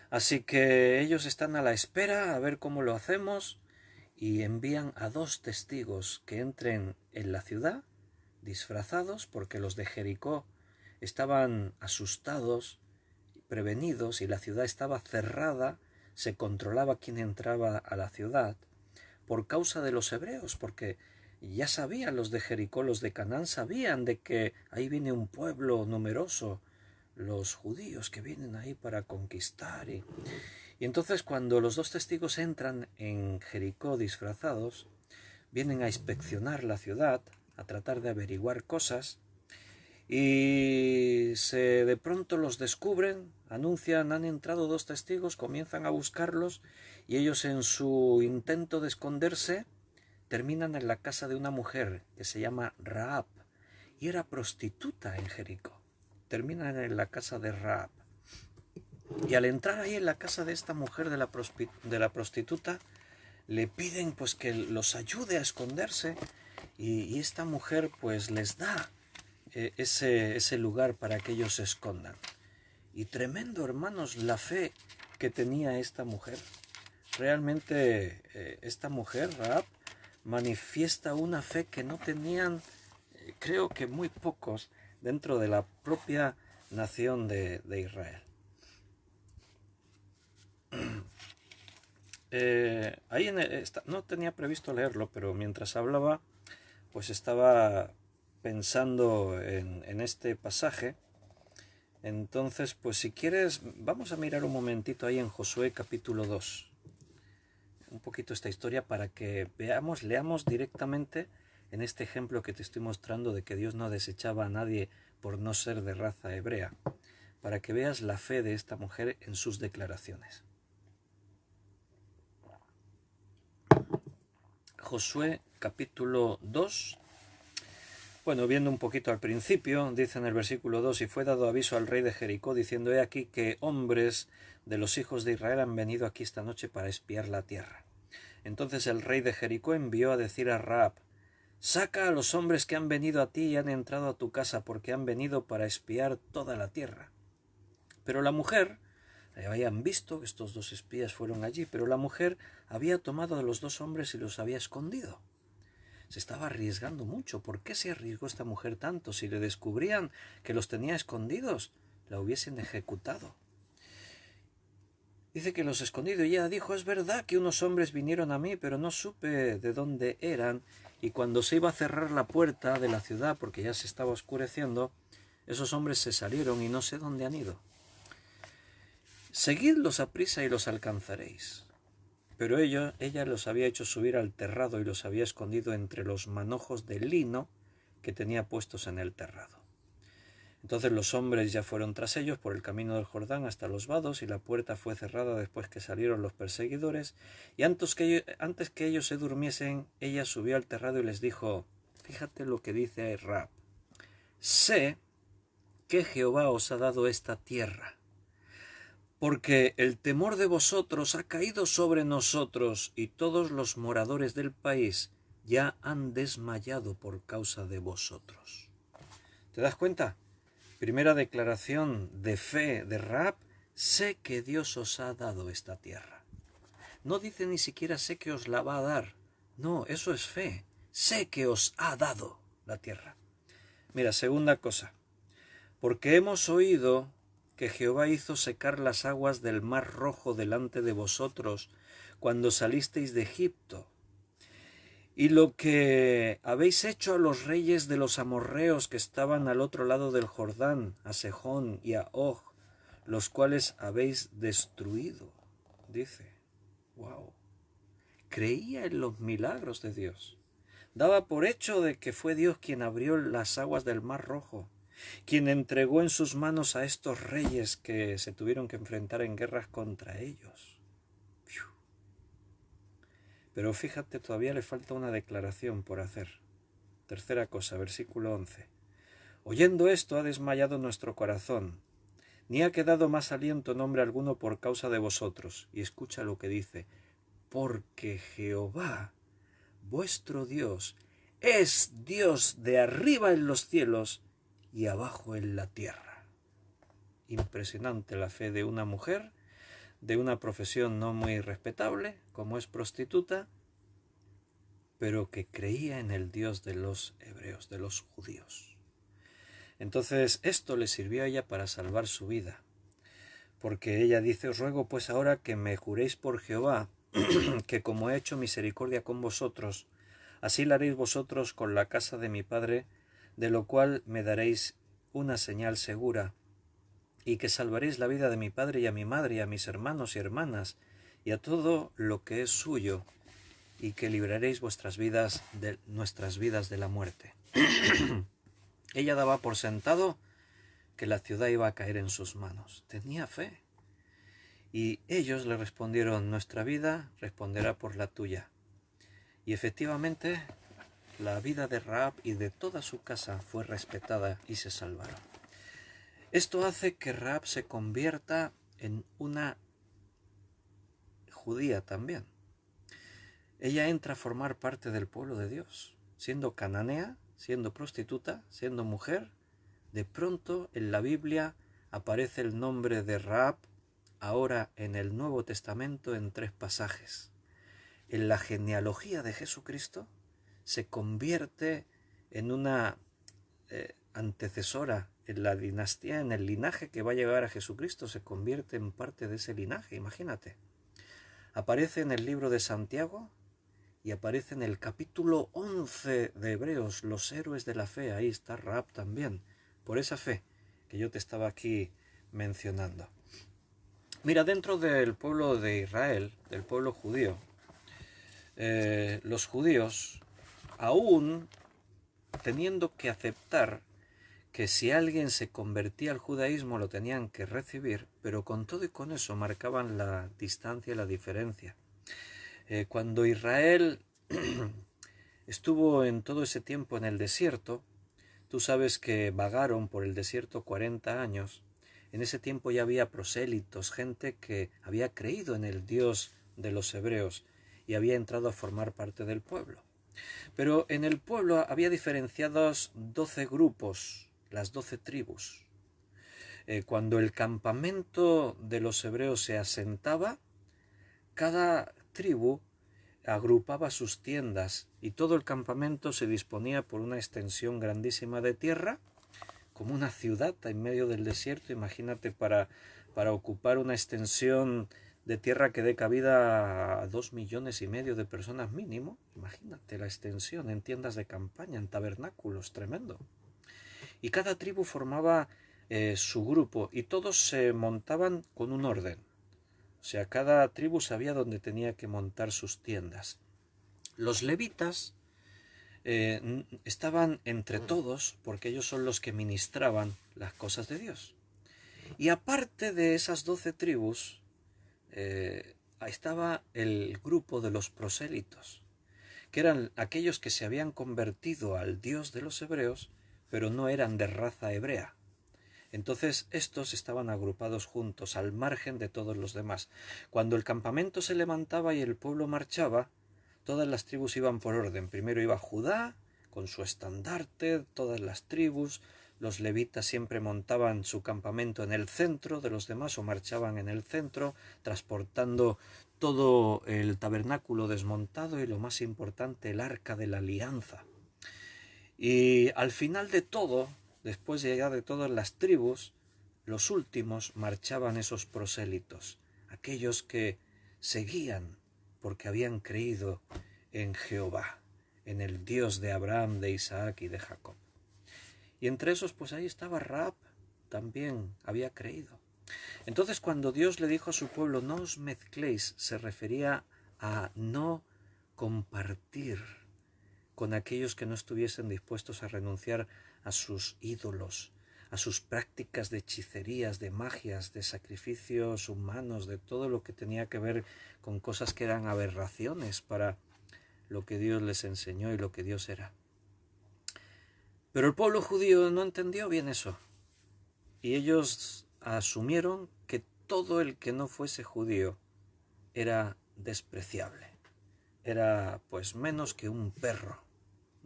Así que ellos están a la espera a ver cómo lo hacemos, y envían a 2 testigos que entren en la ciudad disfrazados, porque los de Jericó estaban asustados, prevenidos, y la ciudad estaba cerrada, se controlaba quién entraba a la ciudad por causa de los hebreos, porque ya sabían los de Jericó, los de Canaán sabían de que ahí viene un pueblo numeroso, los judíos que vienen ahí para conquistar. Y entonces, cuando los 2 testigos entran en Jericó disfrazados, vienen a inspeccionar la ciudad, a tratar de averiguar cosas, y de pronto los descubren, anuncian: han entrado 2 testigos, comienzan a buscarlos, y ellos, en su intento de esconderse, terminan en la casa de una mujer que se llama Rahab, y era prostituta en Jericó. Terminan en la casa de Rahab. Y al entrar ahí en la casa de esta mujer, de la prostituta, le piden pues que los ayude a esconderse, y esta mujer pues les da ese lugar para que ellos se escondan. Y tremendo, hermanos, la fe que tenía esta mujer. Realmente esta mujer, Rahab, manifiesta una fe que no tenían, creo que muy pocos, dentro de la propia nación de Israel. Ahí no tenía previsto leerlo, pero mientras hablaba, pues estaba pensando en este pasaje. Entonces, pues si quieres, vamos a mirar un momentito ahí en Josué capítulo 2. Un poquito esta historia para que leamos directamente en este ejemplo que te estoy mostrando de que Dios no desechaba a nadie por no ser de raza hebrea, para que veas la fe de esta mujer en sus declaraciones. Josué capítulo 2. Bueno, viendo un poquito al principio, dice en el versículo 2: y fue dado aviso al rey de Jericó, diciendo: he aquí que hombres de los hijos de Israel han venido aquí esta noche para espiar la tierra. Entonces el rey de Jericó envió a decir a Rahab: saca a los hombres que han venido a ti y han entrado a tu casa, porque han venido para espiar toda la tierra. Pero la mujer, habían visto que estos 2 espías fueron allí, pero la mujer había tomado de los 2 hombres y los había escondido. Se estaba arriesgando mucho. ¿Por qué se arriesgó esta mujer tanto? Si le descubrían que los tenía escondidos, la hubiesen ejecutado. Dice que los escondido, y ella dijo: es verdad que unos hombres vinieron a mí, pero no supe de dónde eran, y cuando se iba a cerrar la puerta de la ciudad, porque ya se estaba oscureciendo, esos hombres se salieron y no sé dónde han ido. Seguidlos aprisa y los alcanzaréis. Pero ella los había hecho subir al terrado y los había escondido entre los manojos de lino que tenía puestos en el terrado. Entonces los hombres ya fueron tras ellos por el camino del Jordán hasta los vados, y la puerta fue cerrada después que salieron los perseguidores, y antes que ellos se durmiesen, ella subió al terrado y les dijo: fíjate lo que dice Rahab: sé que Jehová os ha dado esta tierra, porque el temor de vosotros ha caído sobre nosotros, y todos los moradores del país ya han desmayado por causa de vosotros. ¿Te das cuenta? Primera declaración de fe de Rahab: sé que Dios os ha dado esta tierra. No dice ni siquiera sé que os la va a dar. No, eso es fe. Sé que os ha dado la tierra. Mira, segunda cosa. Porque hemos oído que Jehová hizo secar las aguas del mar Rojo delante de vosotros cuando salisteis de Egipto, y lo que habéis hecho a los reyes de los amorreos que estaban al otro lado del Jordán, a Sejón y a Og, los cuales habéis destruido. Dice, wow, creía en los milagros de Dios. Daba por hecho de que fue Dios quien abrió las aguas del mar Rojo, quien entregó en sus manos a estos reyes que se tuvieron que enfrentar en guerras contra ellos. Pero fíjate, todavía le falta una declaración por hacer. Tercera cosa, versículo 11. Oyendo esto ha desmayado nuestro corazón, ni ha quedado más aliento en hombre alguno por causa de vosotros. Y escucha lo que dice, porque Jehová, vuestro Dios, es Dios de arriba en los cielos y abajo en la tierra. Impresionante la fe de una mujer, de una profesión no muy respetable, como es prostituta, pero que creía en el Dios de los hebreos, de los judíos. Entonces esto le sirvió a ella para salvar su vida, porque ella dice, os ruego pues ahora que me juréis por Jehová, que como he hecho misericordia con vosotros, así la haréis vosotros con la casa de mi padre, de lo cual me daréis una señal segura, y que salvaréis la vida de mi padre y a mi madre y a mis hermanos y hermanas, y a todo lo que es suyo, y que libraréis vuestras vidas de nuestras vidas de la muerte. Ella daba por sentado que la ciudad iba a caer en sus manos. Tenía fe. Y ellos le respondieron, nuestra vida responderá por la tuya. Y efectivamente, la vida de Rahab y de toda su casa fue respetada y se salvaron. Esto hace que Rahab se convierta en una judía también. Ella entra a formar parte del pueblo de Dios, siendo cananea, siendo prostituta, siendo mujer. De pronto en la Biblia aparece el nombre de Rahab, ahora en el Nuevo Testamento en 3 pasajes. En la genealogía de Jesucristo se convierte en una antecesora en la dinastía, en el linaje que va a llegar a Jesucristo, se convierte en parte de ese linaje, imagínate. Aparece en el libro de Santiago y aparece en el capítulo 11 de Hebreos, los héroes de la fe, ahí está Rahab también, por esa fe que yo te estaba aquí mencionando. Mira, dentro del pueblo de Israel, del pueblo judío, los judíos, aún teniendo que aceptar que si alguien se convertía al judaísmo lo tenían que recibir, pero con todo y con eso marcaban la distancia y la diferencia. Cuando Israel estuvo en todo ese tiempo en el desierto, tú sabes que vagaron por el desierto 40 años. En ese tiempo ya había prosélitos, gente que había creído en el Dios de los hebreos y había entrado a formar parte del pueblo. Pero en el pueblo había diferenciados 12 grupos, las 12 tribus. Cuando el campamento de los hebreos se asentaba, cada tribu agrupaba sus tiendas y todo el campamento se disponía por una extensión grandísima de tierra, como una ciudad en medio del desierto. Imagínate, para ocupar una extensión de tierra que dé cabida a 2,5 millones de personas mínimo. Imagínate la extensión en tiendas de campaña, en tabernáculos, tremendo. Y cada tribu formaba su grupo y todos se montaban con un orden. O sea, cada tribu sabía dónde tenía que montar sus tiendas. Los levitas estaban entre todos porque ellos son los que ministraban las cosas de Dios. Y aparte de esas 12 tribus, estaba el grupo de los prosélitos, que eran aquellos que se habían convertido al Dios de los hebreos, pero no eran de raza hebrea. Entonces estos estaban agrupados juntos, al margen de todos los demás. Cuando el campamento se levantaba y el pueblo marchaba, todas las tribus iban por orden. Primero iba Judá, con su estandarte, todas las tribus. Los levitas siempre montaban su campamento en el centro de los demás o marchaban en el centro, transportando todo el tabernáculo desmontado y, lo más importante, el arca de la alianza. Y al final de todo, después de llegar de todas las tribus, los últimos marchaban esos prosélitos, aquellos que seguían porque habían creído en Jehová, en el Dios de Abraham, de Isaac y de Jacob. Y entre esos, pues ahí estaba Rahab, también había creído. Entonces, cuando Dios le dijo a su pueblo, no os mezcléis, se refería a no compartir con aquellos que no estuviesen dispuestos a renunciar a sus ídolos, a sus prácticas de hechicerías, de magias, de sacrificios humanos, de todo lo que tenía que ver con cosas que eran aberraciones para lo que Dios les enseñó y lo que Dios era. Pero el pueblo judío no entendió bien eso, y ellos asumieron que todo el que no fuese judío era despreciable, era pues menos que un perro.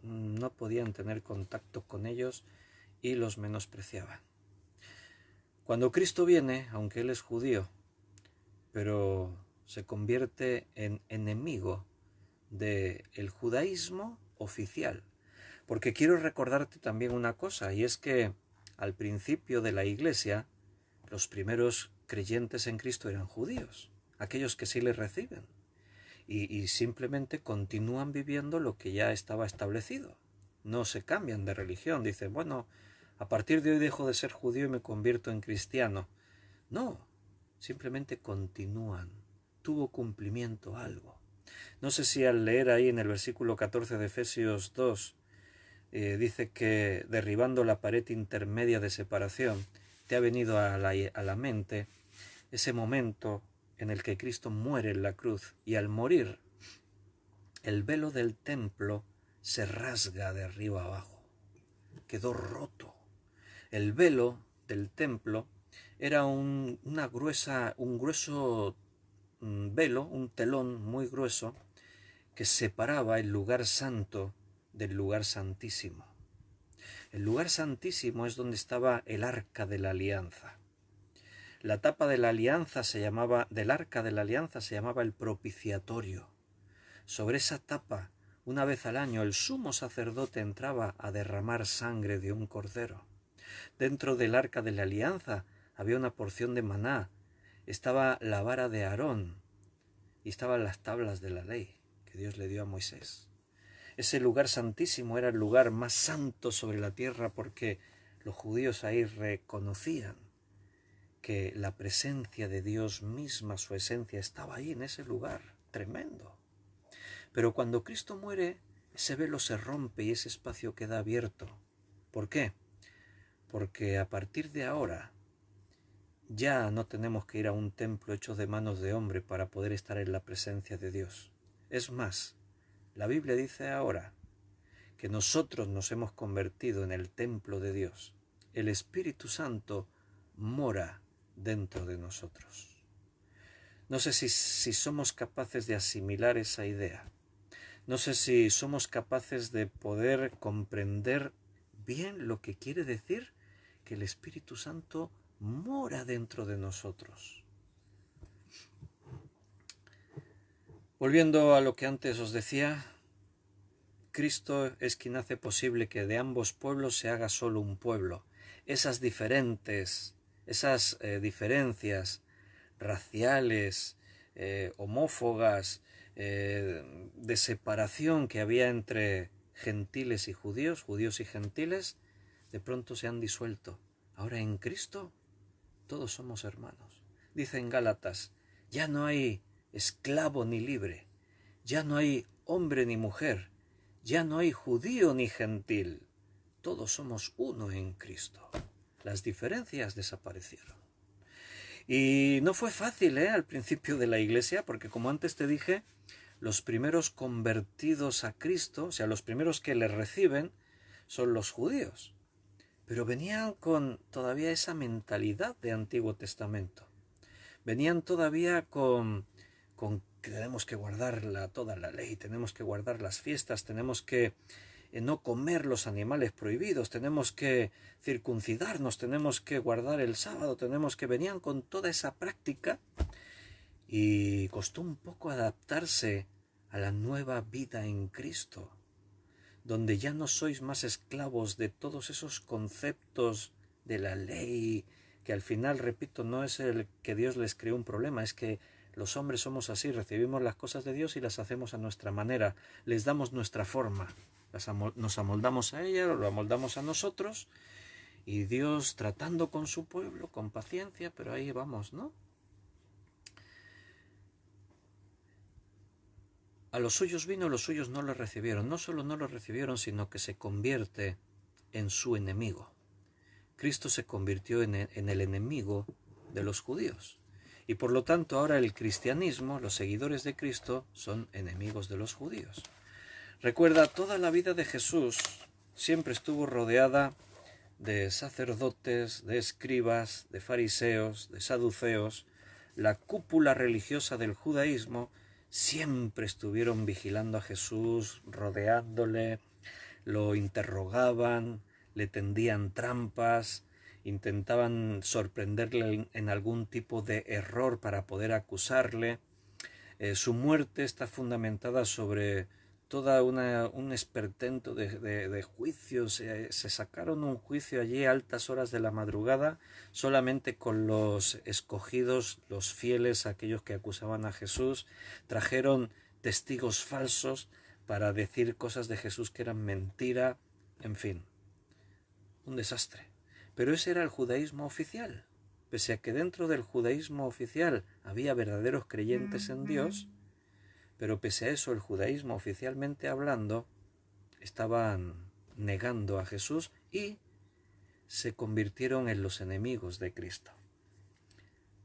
No podían tener contacto con ellos y los menospreciaban. Cuando Cristo viene, aunque Él es judío, pero se convierte en enemigo del judaísmo oficial. Porque quiero recordarte también una cosa, y es que al principio de la Iglesia, los primeros creyentes en Cristo eran judíos, aquellos que sí le reciben, y simplemente continúan viviendo lo que ya estaba establecido. No se cambian de religión, dicen, bueno, a partir de hoy dejo de ser judío y me convierto en cristiano. No, simplemente continúan. Tuvo cumplimiento algo. No sé si al leer ahí en el versículo 14 de Efesios 2, dice que derribando la pared intermedia de separación, te ha venido a la mente ese momento en el que Cristo muere en la cruz, y al morir, el velo del templo se rasga de arriba abajo. Quedó roto. El velo del templo era un grueso velo, un telón muy grueso, que separaba el lugar santo del lugar santísimo. El lugar santísimo es donde estaba el arca de la alianza. La tapa de la alianza del arca de la alianza se llamaba el propiciatorio. Sobre esa tapa, una vez al año, el sumo sacerdote entraba a derramar sangre de un cordero. Dentro del arca de la alianza había una porción de maná, estaba la vara de Aarón y estaban las tablas de la ley que Dios le dio a Moisés. Ese lugar santísimo era el lugar más santo sobre la tierra, porque los judíos ahí reconocían que la presencia de Dios misma, su esencia, estaba ahí en ese lugar. Tremendo. Pero cuando Cristo muere, ese velo se rompe y ese espacio queda abierto. ¿Por qué? Porque a partir de ahora ya no tenemos que ir a un templo hecho de manos de hombre para poder estar en la presencia de Dios. Es más, la Biblia dice ahora que nosotros nos hemos convertido en el templo de Dios. El Espíritu Santo mora dentro de nosotros. No sé si somos capaces de asimilar esa idea. No sé si somos capaces de poder comprender bien lo que quiere decir que el Espíritu Santo mora dentro de nosotros. Volviendo a lo que antes os decía, Cristo es quien hace posible que de ambos pueblos se haga solo un pueblo. Esas diferencias raciales, homófogas, de separación que había entre gentiles y judíos, judíos y gentiles, de pronto se han disuelto. Ahora en Cristo todos somos hermanos. Dice en Gálatas, ya no hay esclavo ni libre, ya no hay hombre ni mujer, ya no hay judío ni gentil, todos somos uno en Cristo. Las diferencias desaparecieron. Y no fue fácil, al principio de la Iglesia, porque como antes te dije, los primeros convertidos a Cristo, o sea, los primeros que le reciben, son los judíos. Pero venían con todavía esa mentalidad de Antiguo Testamento. Venían todavía con que tenemos que guardar toda la ley, tenemos que guardar las fiestas, tenemos que no comer los animales prohibidos, tenemos que circuncidarnos, tenemos que guardar el sábado, venían con toda esa práctica, y costó un poco adaptarse a la nueva vida en Cristo, donde ya no sois más esclavos de todos esos conceptos de la ley, que al final, repito, no es el que Dios les creó un problema, es que los hombres somos así, recibimos las cosas de Dios y las hacemos a nuestra manera, les damos nuestra forma, nos amoldamos a ella, lo amoldamos a nosotros, y Dios tratando con su pueblo, con paciencia, pero ahí vamos, ¿no? A los suyos vino, los suyos no lo recibieron. No solo no lo recibieron, sino que se convierte en su enemigo. Cristo se convirtió en el enemigo de los judíos. Y por lo tanto ahora el cristianismo, los seguidores de Cristo, son enemigos de los judíos. Recuerda, toda la vida de Jesús siempre estuvo rodeada de sacerdotes, de escribas, de fariseos, de saduceos. La cúpula religiosa del judaísmo siempre estuvieron vigilando a Jesús, rodeándole, lo interrogaban, le tendían trampas, intentaban sorprenderle en algún tipo de error para poder acusarle. Su muerte está fundamentada sobre toda un espertento de juicios. Se sacaron un juicio allí a altas horas de la madrugada, solamente con los escogidos, los fieles, aquellos que acusaban a Jesús. Trajeron testigos falsos para decir cosas de Jesús que eran mentira. En fin, un desastre. Pero ese era el judaísmo oficial. Pese a que dentro del judaísmo oficial había verdaderos creyentes en Dios, pero pese a eso el judaísmo oficialmente hablando estaban negando a Jesús y se convirtieron en los enemigos de Cristo.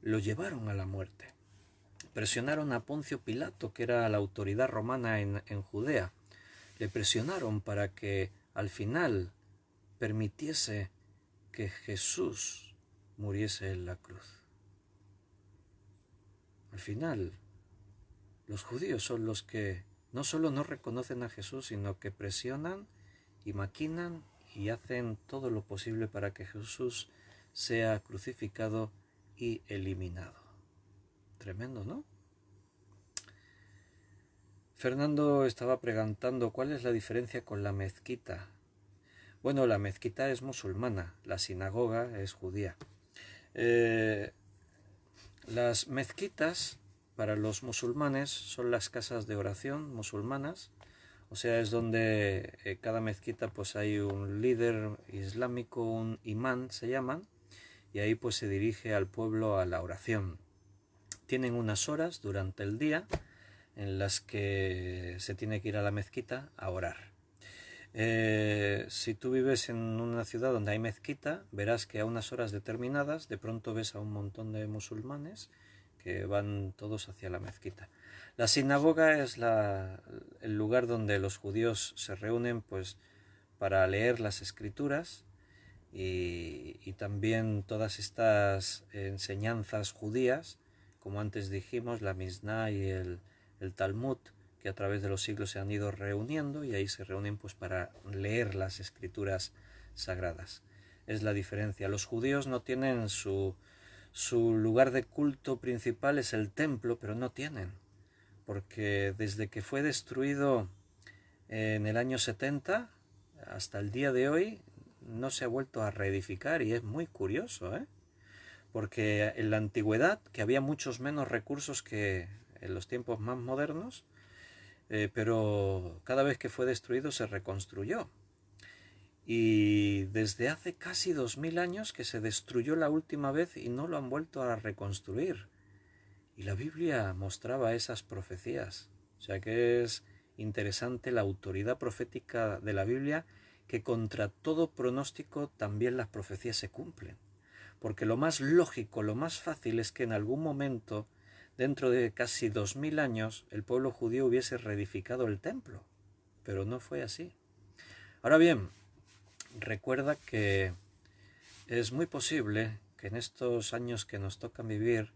Lo llevaron a la muerte. Presionaron a Poncio Pilato, que era la autoridad romana en Judea. Le presionaron para que al final permitiese que Jesús muriese en la cruz. Al final, los judíos son los que no solo no reconocen a Jesús, sino que presionan y maquinan y hacen todo lo posible para que Jesús sea crucificado y eliminado. Tremendo, ¿no? Fernando estaba preguntando cuál es la diferencia con la mezquita. Bueno, la mezquita es musulmana, la sinagoga es judía. Las mezquitas para los musulmanes son las casas de oración musulmanas, o sea, es donde cada mezquita pues hay un líder islámico, un imán se llaman, y ahí pues se dirige al pueblo a la oración. Tienen unas horas durante el día en las que se tiene que ir a la mezquita a orar. Si tú vives en una ciudad donde hay mezquita, verás que a unas horas determinadas de pronto ves a un montón de musulmanes que van todos hacia la mezquita. La sinagoga es el lugar donde los judíos se reúnen pues para leer las escrituras y también todas estas enseñanzas judías, como antes dijimos, la Misná y el Talmud, que a través de los siglos se han ido reuniendo y ahí se reúnen pues para leer las escrituras sagradas. Es la diferencia. Los judíos no tienen su lugar de culto principal, es el templo, pero no tienen, porque desde que fue destruido en el año 70 hasta el día de hoy no se ha vuelto a reedificar, y es muy curioso, porque en la antigüedad, que había muchos menos recursos que en los tiempos más modernos, pero cada vez que fue destruido se reconstruyó. Y desde hace casi 2000 años que se destruyó la última vez y no lo han vuelto a reconstruir. Y la Biblia mostraba esas profecías. O sea que es interesante la autoridad profética de la Biblia, que contra todo pronóstico también las profecías se cumplen. Porque lo más lógico, lo más fácil es que en algún momento, dentro de casi 2000 años, el pueblo judío hubiese reedificado el templo. Pero no fue así. Ahora bien, recuerda que es muy posible que en estos años que nos tocan vivir,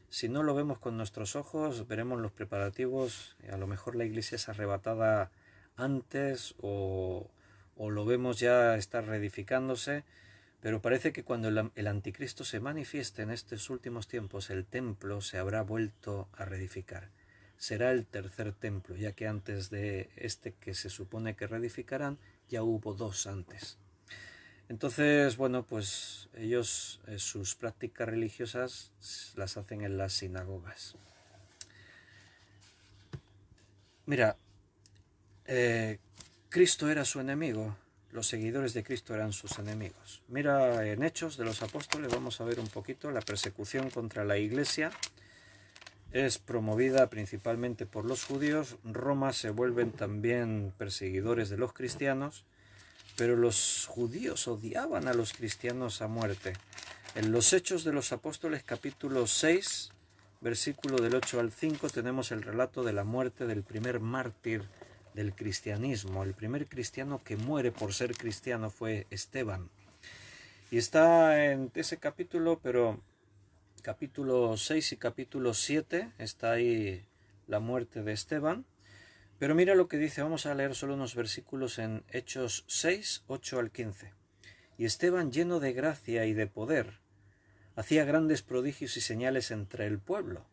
si no lo vemos con nuestros ojos, veremos los preparativos, a lo mejor la iglesia es arrebatada antes o lo vemos ya estar reedificándose, pero parece que cuando el anticristo se manifieste en estos últimos tiempos, el templo se habrá vuelto a reedificar. Será el tercer templo, ya que antes de este que se supone que reedificarán, ya hubo dos antes. Entonces, bueno, pues ellos sus prácticas religiosas las hacen en las sinagogas. Mira, Cristo era su enemigo, los seguidores de Cristo eran sus enemigos. Mira, en Hechos de los Apóstoles vamos a ver un poquito la persecución contra la Iglesia. Es promovida principalmente por los judíos. Roma se vuelven también perseguidores de los cristianos. pero los judíos odiaban a los cristianos a muerte. En los Hechos de los Apóstoles, capítulo 6, versículo del 8 al 5, tenemos el relato de la muerte del primer mártir del cristianismo. El primer cristiano que muere por ser cristiano fue Esteban. Y está en ese capítulo, pero capítulo 6 y capítulo 7, está ahí la muerte de Esteban. Pero mira lo que dice, vamos a leer solo unos versículos en Hechos 6, 8 al 15. Y Esteban, lleno de gracia y de poder, hacía grandes prodigios y señales entre el pueblo.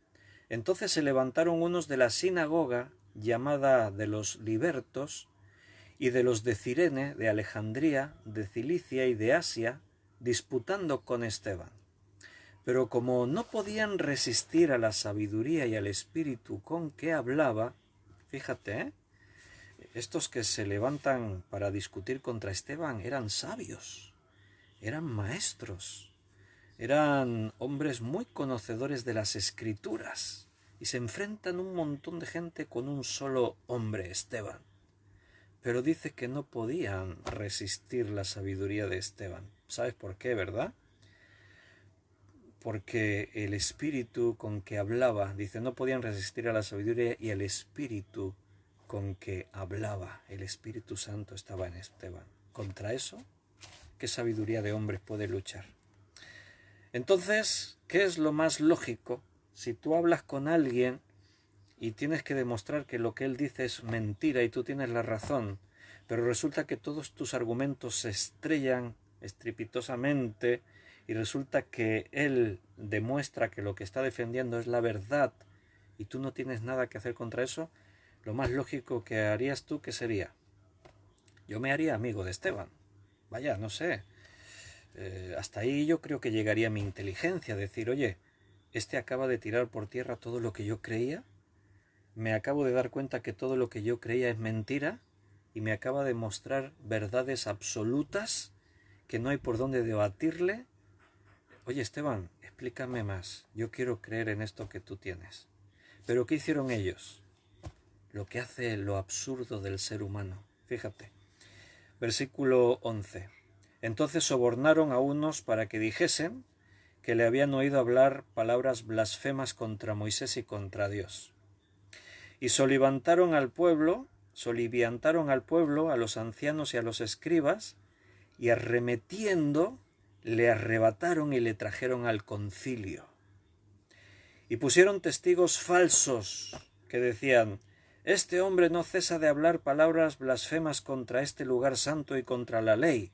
Entonces se levantaron unos de la sinagoga, llamada de los libertos, y de los de Cirene, de Alejandría, de Cilicia y de Asia, disputando con Esteban. Pero como no podían resistir a la sabiduría y al espíritu con que hablaba, fíjate, estos que se levantan para discutir contra Esteban eran sabios, eran maestros, eran hombres muy conocedores de las Escrituras, y se enfrentan un montón de gente con un solo hombre, Esteban. Pero dice que no podían resistir la sabiduría de Esteban. ¿Sabes por qué, verdad? Porque el espíritu con que hablaba, dice, no podían resistir a la sabiduría y el espíritu con que hablaba, el Espíritu Santo estaba en Esteban. Contra eso, ¿qué sabiduría de hombres puede luchar? Entonces, ¿qué es lo más lógico? Si tú hablas con alguien y tienes que demostrar que lo que él dice es mentira y tú tienes la razón, pero resulta que todos tus argumentos se estrellan estrepitosamente y resulta que él demuestra que lo que está defendiendo es la verdad y tú no tienes nada que hacer contra eso, lo más lógico que harías tú, ¿qué sería? Yo me haría amigo de Esteban. Vaya, no sé. Hasta ahí yo creo que llegaría mi inteligencia, decir, oye, este acaba de tirar por tierra todo lo que yo creía, me acabo de dar cuenta que todo lo que yo creía es mentira y me acaba de mostrar verdades absolutas que no hay por dónde debatirle. Oye, Esteban, explícame más, yo quiero creer en esto que tú tienes. Pero ¿qué hicieron ellos? Lo que hace lo absurdo del ser humano. Fíjate, versículo 11. Entonces sobornaron a unos para que dijesen que le habían oído hablar palabras blasfemas contra Moisés y contra Dios. Y soliviantaron al pueblo, a los ancianos y a los escribas, y arremetiendo, le arrebataron y le trajeron al concilio. Y pusieron testigos falsos que decían, este hombre no cesa de hablar palabras blasfemas contra este lugar santo y contra la ley.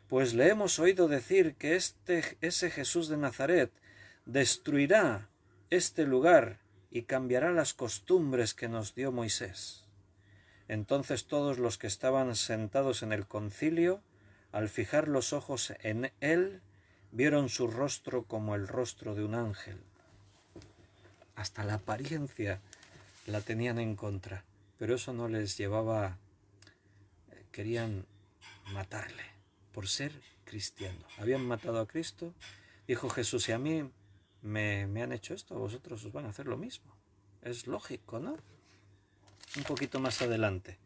Pues le hemos oído decir que ese Jesús de Nazaret destruirá este lugar y cambiará las costumbres que nos dio Moisés. Entonces todos los que estaban sentados en el concilio, al fijar los ojos en él, vieron su rostro como el rostro de un ángel. Hasta la apariencia la tenían en contra, pero eso no les llevaba, querían matarle por ser cristiano. Habían matado a Cristo, dijo Jesús, si a mí me han hecho esto, a vosotros os van a hacer lo mismo. Es lógico, ¿no? Un poquito más adelante.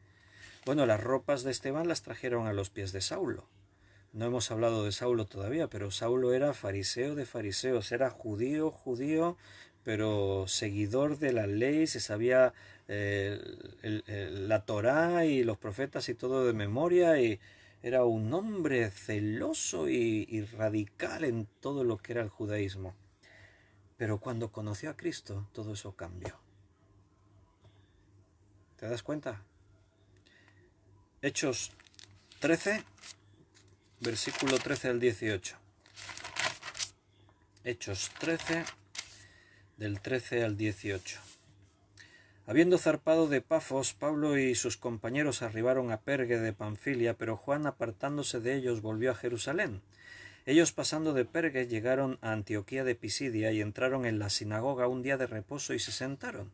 Bueno, las ropas de Esteban las trajeron a los pies de Saulo. No hemos hablado de Saulo todavía, pero Saulo era fariseo de fariseos, era judío, pero seguidor de la ley, se sabía la Torá y los profetas y todo de memoria, y era un hombre celoso y radical en todo lo que era el judaísmo. Pero cuando conoció a Cristo, todo eso cambió. ¿Te das cuenta? Hechos 13, versículo 13 al 18. Hechos 13, del 13 al 18. Habiendo zarpado de Pafos, Pablo y sus compañeros arribaron a Perge de Panfilia, pero Juan, apartándose de ellos, volvió a Jerusalén. Ellos, pasando de Perge, llegaron a Antioquía de Pisidia y entraron en la sinagoga un día de reposo y se sentaron.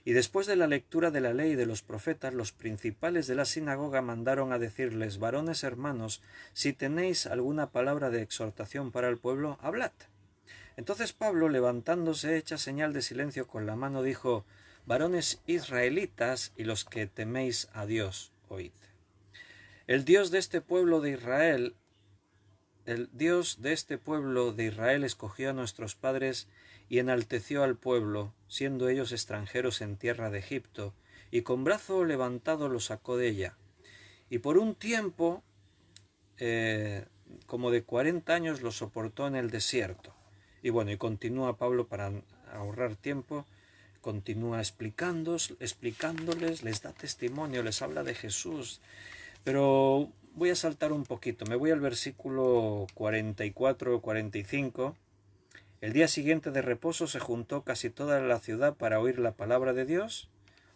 Y después de la lectura de la ley y de los profetas, los principales de la sinagoga mandaron a decirles, varones hermanos, si tenéis alguna palabra de exhortación para el pueblo, hablad. Entonces Pablo, levantándose, hecha señal de silencio con la mano, dijo, varones israelitas y los que teméis a Dios, oíd. El Dios de este pueblo de Israel, el Dios de este pueblo de Israel escogió a nuestros padres y enalteció al pueblo, siendo ellos extranjeros en tierra de Egipto, y con brazo levantado los sacó de ella. Y por un tiempo, como de 40 años, los soportó en el desierto. Y bueno, y continúa Pablo para ahorrar tiempo, continúa explicándoles, les da testimonio, les habla de Jesús. Pero voy a saltar un poquito, me voy al versículo 44 o 45. El día siguiente de reposo se juntó casi toda la ciudad para oír la palabra de Dios.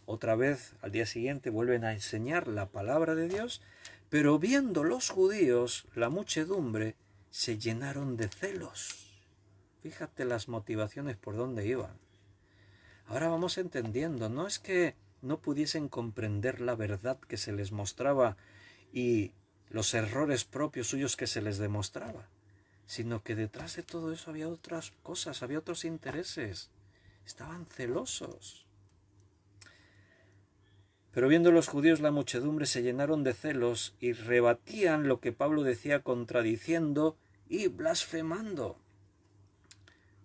Otra vez, al día siguiente, vuelven a enseñar la palabra de Dios, pero viendo los judíos, la muchedumbre, se llenaron de celos. Fíjate las motivaciones por dónde iban. Ahora vamos entendiendo, no es que no pudiesen comprender la verdad que se les mostraba y los errores propios suyos que se les demostraba, sino que detrás de todo eso había otras cosas, había otros intereses. Estaban celosos. Pero viendo los judíos la muchedumbre se llenaron de celos y rebatían lo que Pablo decía, contradiciendo y blasfemando.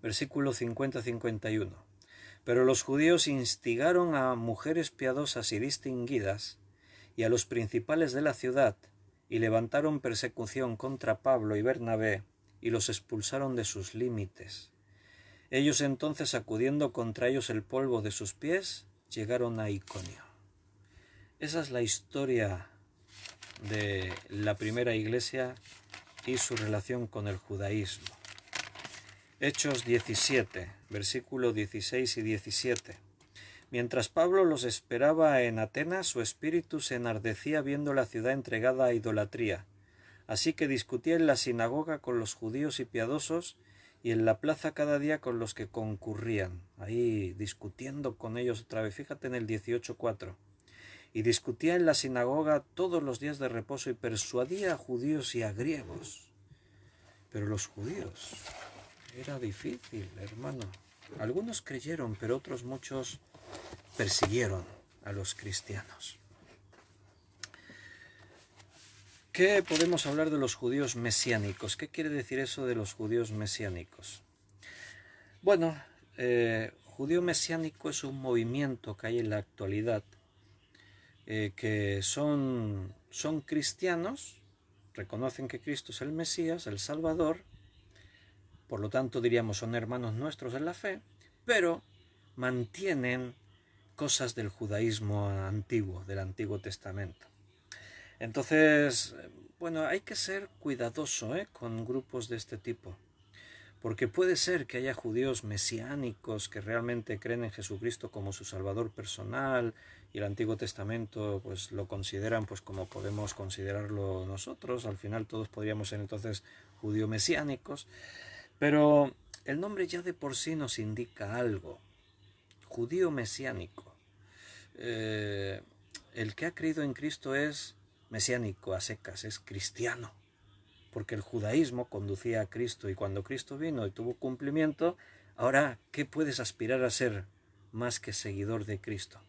Versículo 50-51. Pero los judíos instigaron a mujeres piadosas y distinguidas y a los principales de la ciudad y levantaron persecución contra Pablo y Bernabé y los expulsaron de sus límites. Ellos entonces, sacudiendo contra ellos el polvo de sus pies, llegaron a Iconio. Esa es la historia de la primera iglesia y su relación con el judaísmo. Hechos 17, versículos 16 y 17. Mientras Pablo los esperaba en Atenas, su espíritu se enardecía viendo la ciudad entregada a idolatría. Así que discutía en la sinagoga con los judíos y piadosos y en la plaza cada día con los que concurrían. Ahí discutiendo con ellos otra vez. Fíjate en el 18:4. Y discutía en la sinagoga todos los días de reposo y persuadía a judíos y a griegos. Pero los judíos, era difícil, hermano. Algunos creyeron, pero otros muchos persiguieron a los cristianos. ¿Qué podemos hablar de los judíos mesiánicos? ¿Qué quiere decir eso de los judíos mesiánicos? Bueno, judío mesiánico es un movimiento que hay en la actualidad que son cristianos, reconocen que Cristo es el Mesías, el Salvador, por lo tanto diríamos son hermanos nuestros en la fe, pero mantienen cosas del judaísmo antiguo, del Antiguo Testamento. Entonces, bueno, hay que ser cuidadoso con grupos de este tipo, porque puede ser que haya judíos mesiánicos que realmente creen en Jesucristo como su Salvador personal y el Antiguo Testamento pues lo consideran pues como podemos considerarlo nosotros. Al final todos podríamos ser entonces judíos mesiánicos, pero el nombre ya de por sí nos indica algo. Judío mesiánico. El que ha creído en Cristo es mesiánico a secas, es cristiano, porque el judaísmo conducía a Cristo y cuando Cristo vino y tuvo cumplimiento, ahora, ¿qué puedes aspirar a ser más que seguidor de Cristo?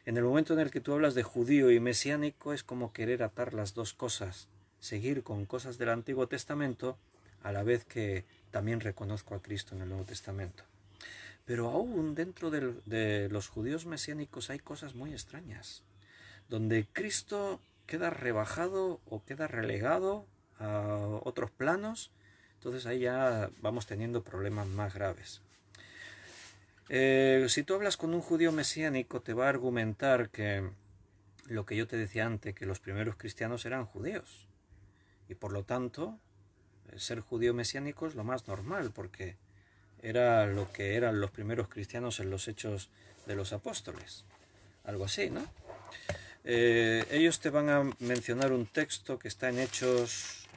En el momento en el que tú hablas de judío y mesiánico es como querer atar las dos cosas, seguir con cosas del Antiguo Testamento a la vez que también reconozco a Cristo en el Nuevo Testamento. Pero aún dentro de los judíos mesiánicos hay cosas muy extrañas, donde Cristo queda rebajado o queda relegado a otros planos, entonces ahí ya vamos teniendo problemas más graves. Si tú hablas con un judío mesiánico te va a argumentar que lo que yo te decía antes, que los primeros cristianos eran judíos y por lo tanto ser judío mesiánico es lo más normal porque era lo que eran los primeros cristianos en los Hechos de los Apóstoles, algo así, ¿no? Ellos te van a mencionar un texto que está en Hechos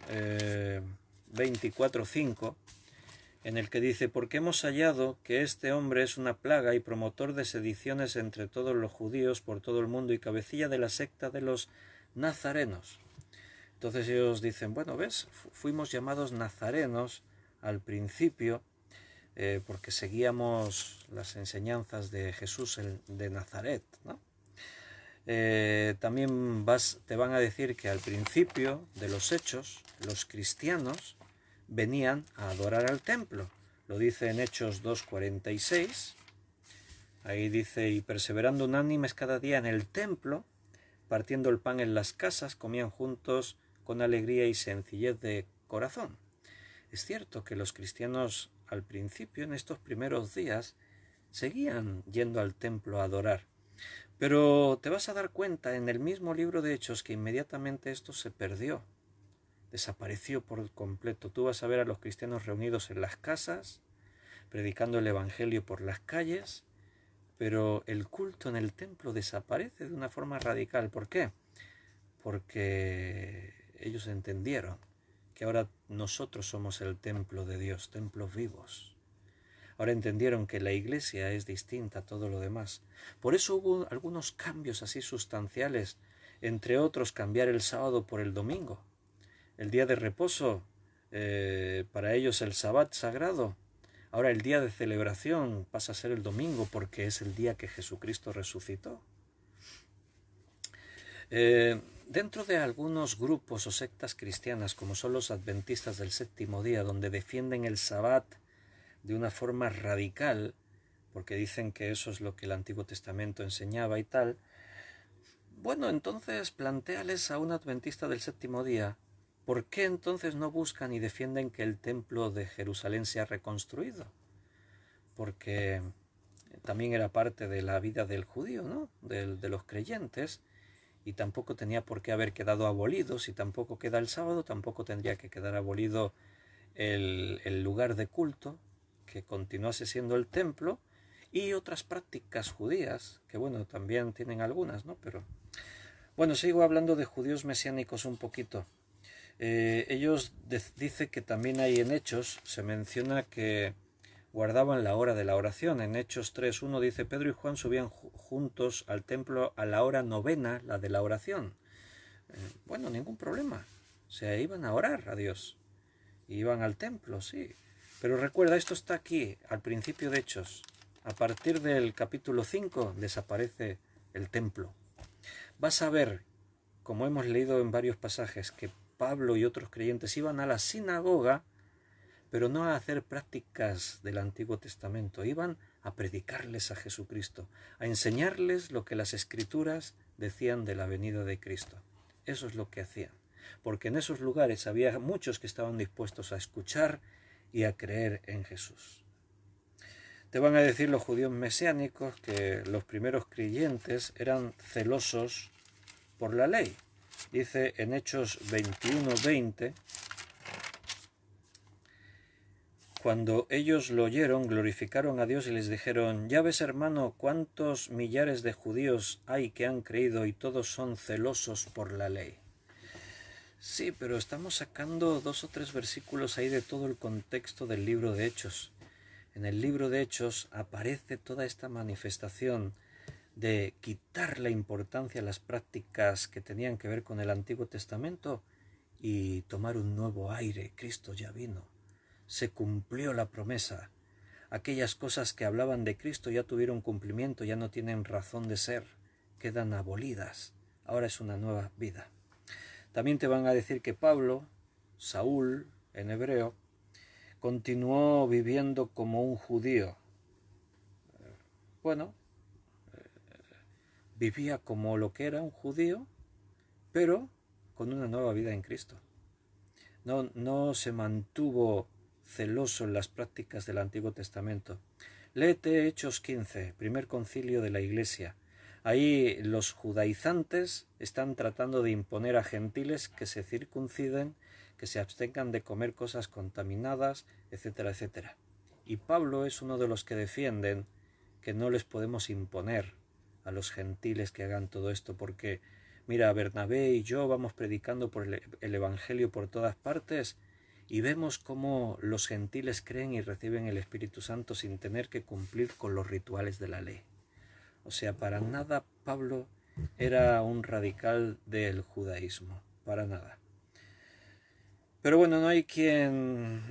24:5, en el que dice: porque hemos hallado que este hombre es una plaga y promotor de sediciones entre todos los judíos por todo el mundo y cabecilla de la secta de los nazarenos. Entonces ellos dicen, bueno, ¿ves? Fuimos llamados nazarenos al principio porque seguíamos las enseñanzas de Jesús de Nazaret, ¿no? También te van a decir que al principio de los hechos, los cristianos venían a adorar al templo. Lo dice en Hechos 2:46. Ahí dice, y perseverando unánimes cada día en el templo, partiendo el pan en las casas, comían juntos con alegría y sencillez de corazón. Es cierto que los cristianos al principio, en estos primeros días, seguían yendo al templo a adorar. Pero te vas a dar cuenta en el mismo libro de Hechos que inmediatamente esto se perdió, desapareció por completo. Tú vas a ver a los cristianos reunidos en las casas, predicando el evangelio por las calles, pero el culto en el templo desaparece de una forma radical. ¿Por qué? Porque ellos entendieron que ahora nosotros somos el templo de Dios, templos vivos. Ahora entendieron que la iglesia es distinta a todo lo demás. Por eso hubo algunos cambios así sustanciales, entre otros cambiar el sábado por el domingo. El día de reposo, para ellos el sabbat sagrado. Ahora el día de celebración pasa a ser el domingo porque es el día que Jesucristo resucitó. Dentro de algunos grupos o sectas cristianas, como son los adventistas del séptimo día, donde defienden el sabbat de una forma radical, porque dicen que eso es lo que el Antiguo Testamento enseñaba y tal, bueno, entonces plantéales a un adventista del séptimo día, ¿por qué entonces no buscan y defienden que el templo de Jerusalén sea reconstruido? Porque también era parte de la vida del judío, ¿no? De los creyentes, y tampoco tenía por qué haber quedado abolido. Si tampoco queda el sábado, tampoco tendría que quedar abolido el lugar de culto, que continuase siendo el templo, y otras prácticas judías, que bueno, también tienen algunas, ¿no? Pero bueno, sigo hablando de judíos mesiánicos un poquito. Ellos dicen que también hay en Hechos, se menciona que guardaban la hora de la oración. En Hechos 3:1 dice, Pedro y Juan subían juntos al templo a la hora novena, la de la oración. Bueno, ningún problema. O sea, iban a orar a Dios. Iban al templo, sí. Pero recuerda, esto está aquí, al principio de Hechos. A partir del capítulo 5 desaparece el templo. Vas a ver, como hemos leído en varios pasajes, que Pablo y otros creyentes iban a la sinagoga, pero no a hacer prácticas del Antiguo Testamento. Iban a predicarles a Jesucristo, a enseñarles lo que las Escrituras decían de la venida de Cristo. Eso es lo que hacían. Porque en esos lugares había muchos que estaban dispuestos a escuchar y a creer en Jesús. Te van a decir los judíos mesiánicos que los primeros creyentes eran celosos por la ley. Dice en Hechos 21:20, cuando ellos lo oyeron, glorificaron a Dios y les dijeron, ya ves, hermano, cuántos millares de judíos hay que han creído y todos son celosos por la ley. Sí, pero estamos sacando 2 o 3 versículos ahí de todo el contexto del libro de Hechos. En el libro de Hechos aparece toda esta manifestación de quitar la importancia a las prácticas que tenían que ver con el Antiguo Testamento y tomar un nuevo aire. Cristo ya vino. Se cumplió la promesa. Aquellas cosas que hablaban de Cristo ya tuvieron cumplimiento, ya no tienen razón de ser, quedan abolidas. Ahora es una nueva vida. También te van a decir que Pablo, Saúl, en hebreo, continuó viviendo como un judío. Bueno, vivía como lo que era un judío, pero con una nueva vida en Cristo. No se mantuvo celoso en las prácticas del Antiguo Testamento. Léete Hechos 15, primer concilio de la Iglesia. Ahí los judaizantes están tratando de imponer a gentiles que se circunciden, que se abstengan de comer cosas contaminadas, etcétera, etcétera. Y Pablo es uno de los que defienden que no les podemos imponer a los gentiles que hagan todo esto, porque mira, Bernabé y yo vamos predicando por el Evangelio por todas partes y vemos cómo los gentiles creen y reciben el Espíritu Santo sin tener que cumplir con los rituales de la ley. O sea, para nada Pablo era un radical del judaísmo, para nada. Pero bueno, no hay quien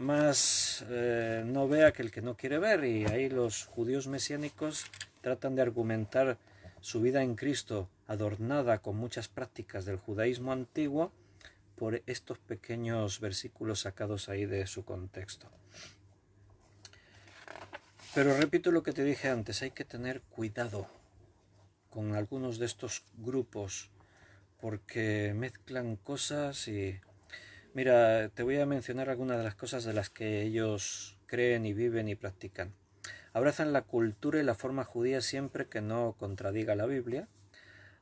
más no vea que el que no quiere ver, y ahí los judíos mesiánicos tratan de argumentar su vida en Cristo adornada con muchas prácticas del judaísmo antiguo por estos pequeños versículos sacados ahí de su contexto. Pero repito lo que te dije antes, hay que tener cuidado con algunos de estos grupos porque mezclan cosas y... Mira, te voy a mencionar algunas de las cosas de las que ellos creen y viven y practican. Abrazan la cultura y la forma judía siempre que no contradiga la Biblia.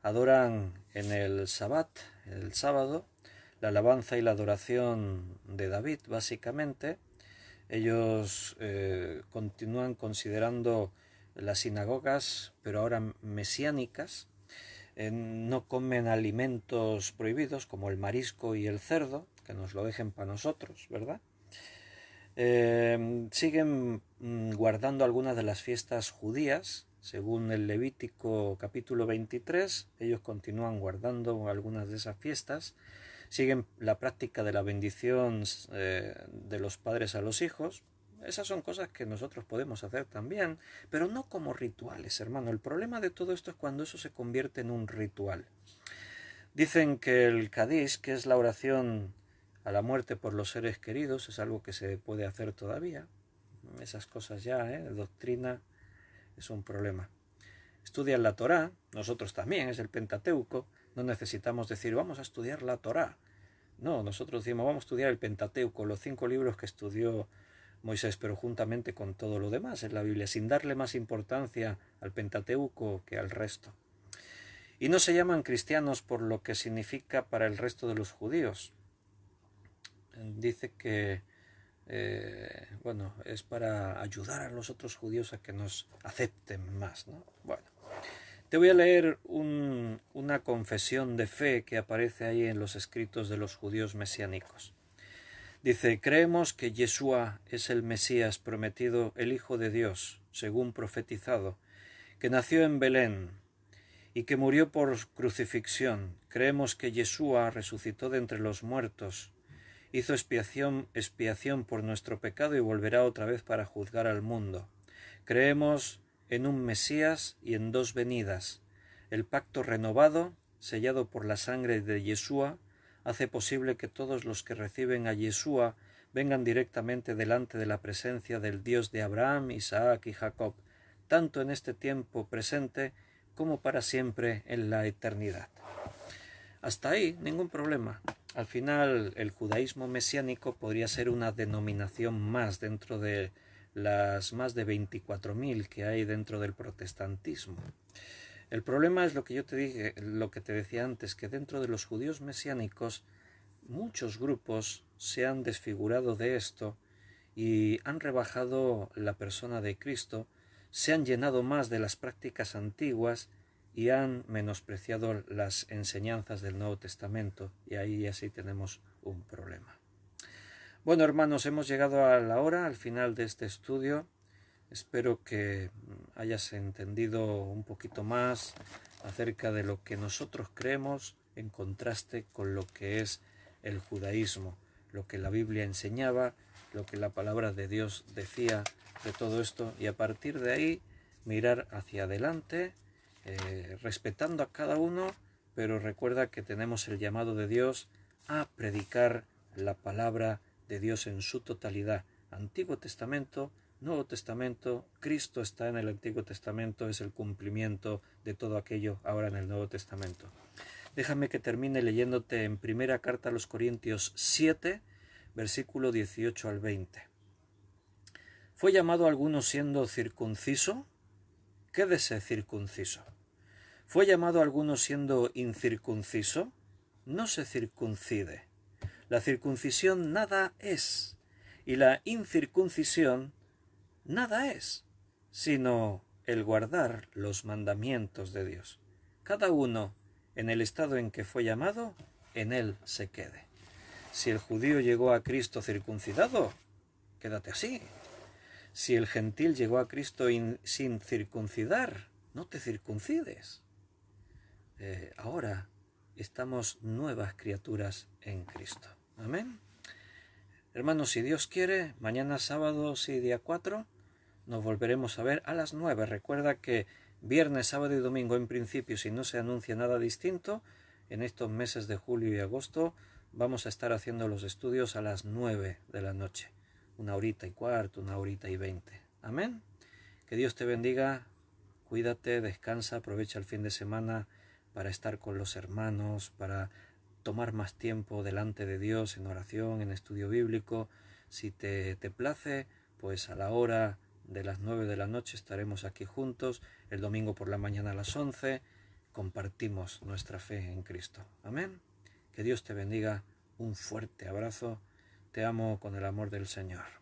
Adoran en el Sabbat, el sábado, la alabanza y la adoración de David, básicamente. Ellos continúan considerando las sinagogas, pero ahora mesiánicas. No comen alimentos prohibidos como el marisco y el cerdo, que nos lo dejen para nosotros, ¿verdad? Siguen guardando algunas de las fiestas judías. Según el Levítico capítulo 23, ellos continúan guardando algunas de esas fiestas. Siguen la práctica de la bendición de los padres a los hijos. Esas son cosas que nosotros podemos hacer también, pero no como rituales, hermano. El problema de todo esto es cuando eso se convierte en un ritual. Dicen que el Kadish, que es la oración a la muerte por los seres queridos, es algo que se puede hacer todavía. Esas cosas ya, doctrina, es un problema. Estudian la Torá, nosotros también, es el Pentateuco. No necesitamos decir, vamos a estudiar la Torá. No, nosotros decimos, vamos a estudiar el Pentateuco, los 5 libros que estudió Moisés, pero juntamente con todo lo demás en la Biblia, sin darle más importancia al Pentateuco que al resto. Y no se llaman cristianos por lo que significa para el resto de los judíos. Dice que es para ayudar a los otros judíos a que nos acepten más, ¿no? Bueno, te voy a leer una confesión de fe que aparece ahí en los escritos de los judíos mesiánicos. Dice, creemos que Yeshua es el Mesías prometido, el Hijo de Dios, según profetizado, que nació en Belén y que murió por crucifixión. Creemos que Yeshua resucitó de entre los muertos, hizo expiación por nuestro pecado y volverá otra vez para juzgar al mundo. Creemos en un Mesías y en 2 venidas. El pacto renovado, sellado por la sangre de Yeshua, hace posible que todos los que reciben a Yeshua vengan directamente delante de la presencia del Dios de Abraham, Isaac y Jacob, tanto en este tiempo presente como para siempre en la eternidad. Hasta ahí, ningún problema. Al final, el judaísmo mesiánico podría ser una denominación más dentro de las más de 24.000 que hay dentro del protestantismo. El problema es lo que yo te dije, lo que te decía antes, que dentro de los judíos mesiánicos muchos grupos se han desfigurado de esto y han rebajado la persona de Cristo, se han llenado más de las prácticas antiguas y han menospreciado las enseñanzas del Nuevo Testamento, y ahí ya sí tenemos un problema. Bueno, hermanos, hemos llegado a la hora, al final de este estudio. Espero que hayas entendido un poquito más acerca de lo que nosotros creemos en contraste con lo que es el judaísmo, lo que la Biblia enseñaba, lo que la palabra de Dios decía de todo esto, y a partir de ahí mirar hacia adelante, respetando a cada uno, pero recuerda que tenemos el llamado de Dios a predicar la palabra de Dios en su totalidad, Antiguo Testamento, Nuevo Testamento. Cristo está en el Antiguo Testamento, es el cumplimiento de todo aquello ahora en el Nuevo Testamento. Déjame que termine leyéndote en primera carta a los Corintios 7, versículo 18 al 20. ¿Fue llamado alguno siendo circunciso? Quédese circunciso. ¿Fue llamado alguno siendo incircunciso? No se circuncide. La circuncisión nada es, y la incircuncisión nada es, sino el guardar los mandamientos de Dios. Cada uno, en el estado en que fue llamado, en él se quede. Si el judío llegó a Cristo circuncidado, quédate así. Si el gentil llegó a Cristo sin circuncidar, no te circuncides. Ahora estamos nuevas criaturas en Cristo. Amén. Hermanos, si Dios quiere, mañana sábado, sí, día 4, nos volveremos a ver a las 9. Recuerda que Viernes, sábado y domingo, en principio, si no se anuncia nada distinto, en estos meses de julio y agosto vamos a estar haciendo los estudios a las 9 de la noche. 1h15, 1h20. Amén. Que Dios te bendiga, cuídate, descansa, aprovecha el fin de semana para estar con los hermanos, para tomar más tiempo delante de Dios en oración, en estudio bíblico. Si te place, pues a la hora de las 9 de la noche estaremos aquí juntos, el domingo por la mañana a las 11, compartimos nuestra fe en Cristo. Amén. Que Dios te bendiga, un fuerte abrazo, te amo con el amor del Señor.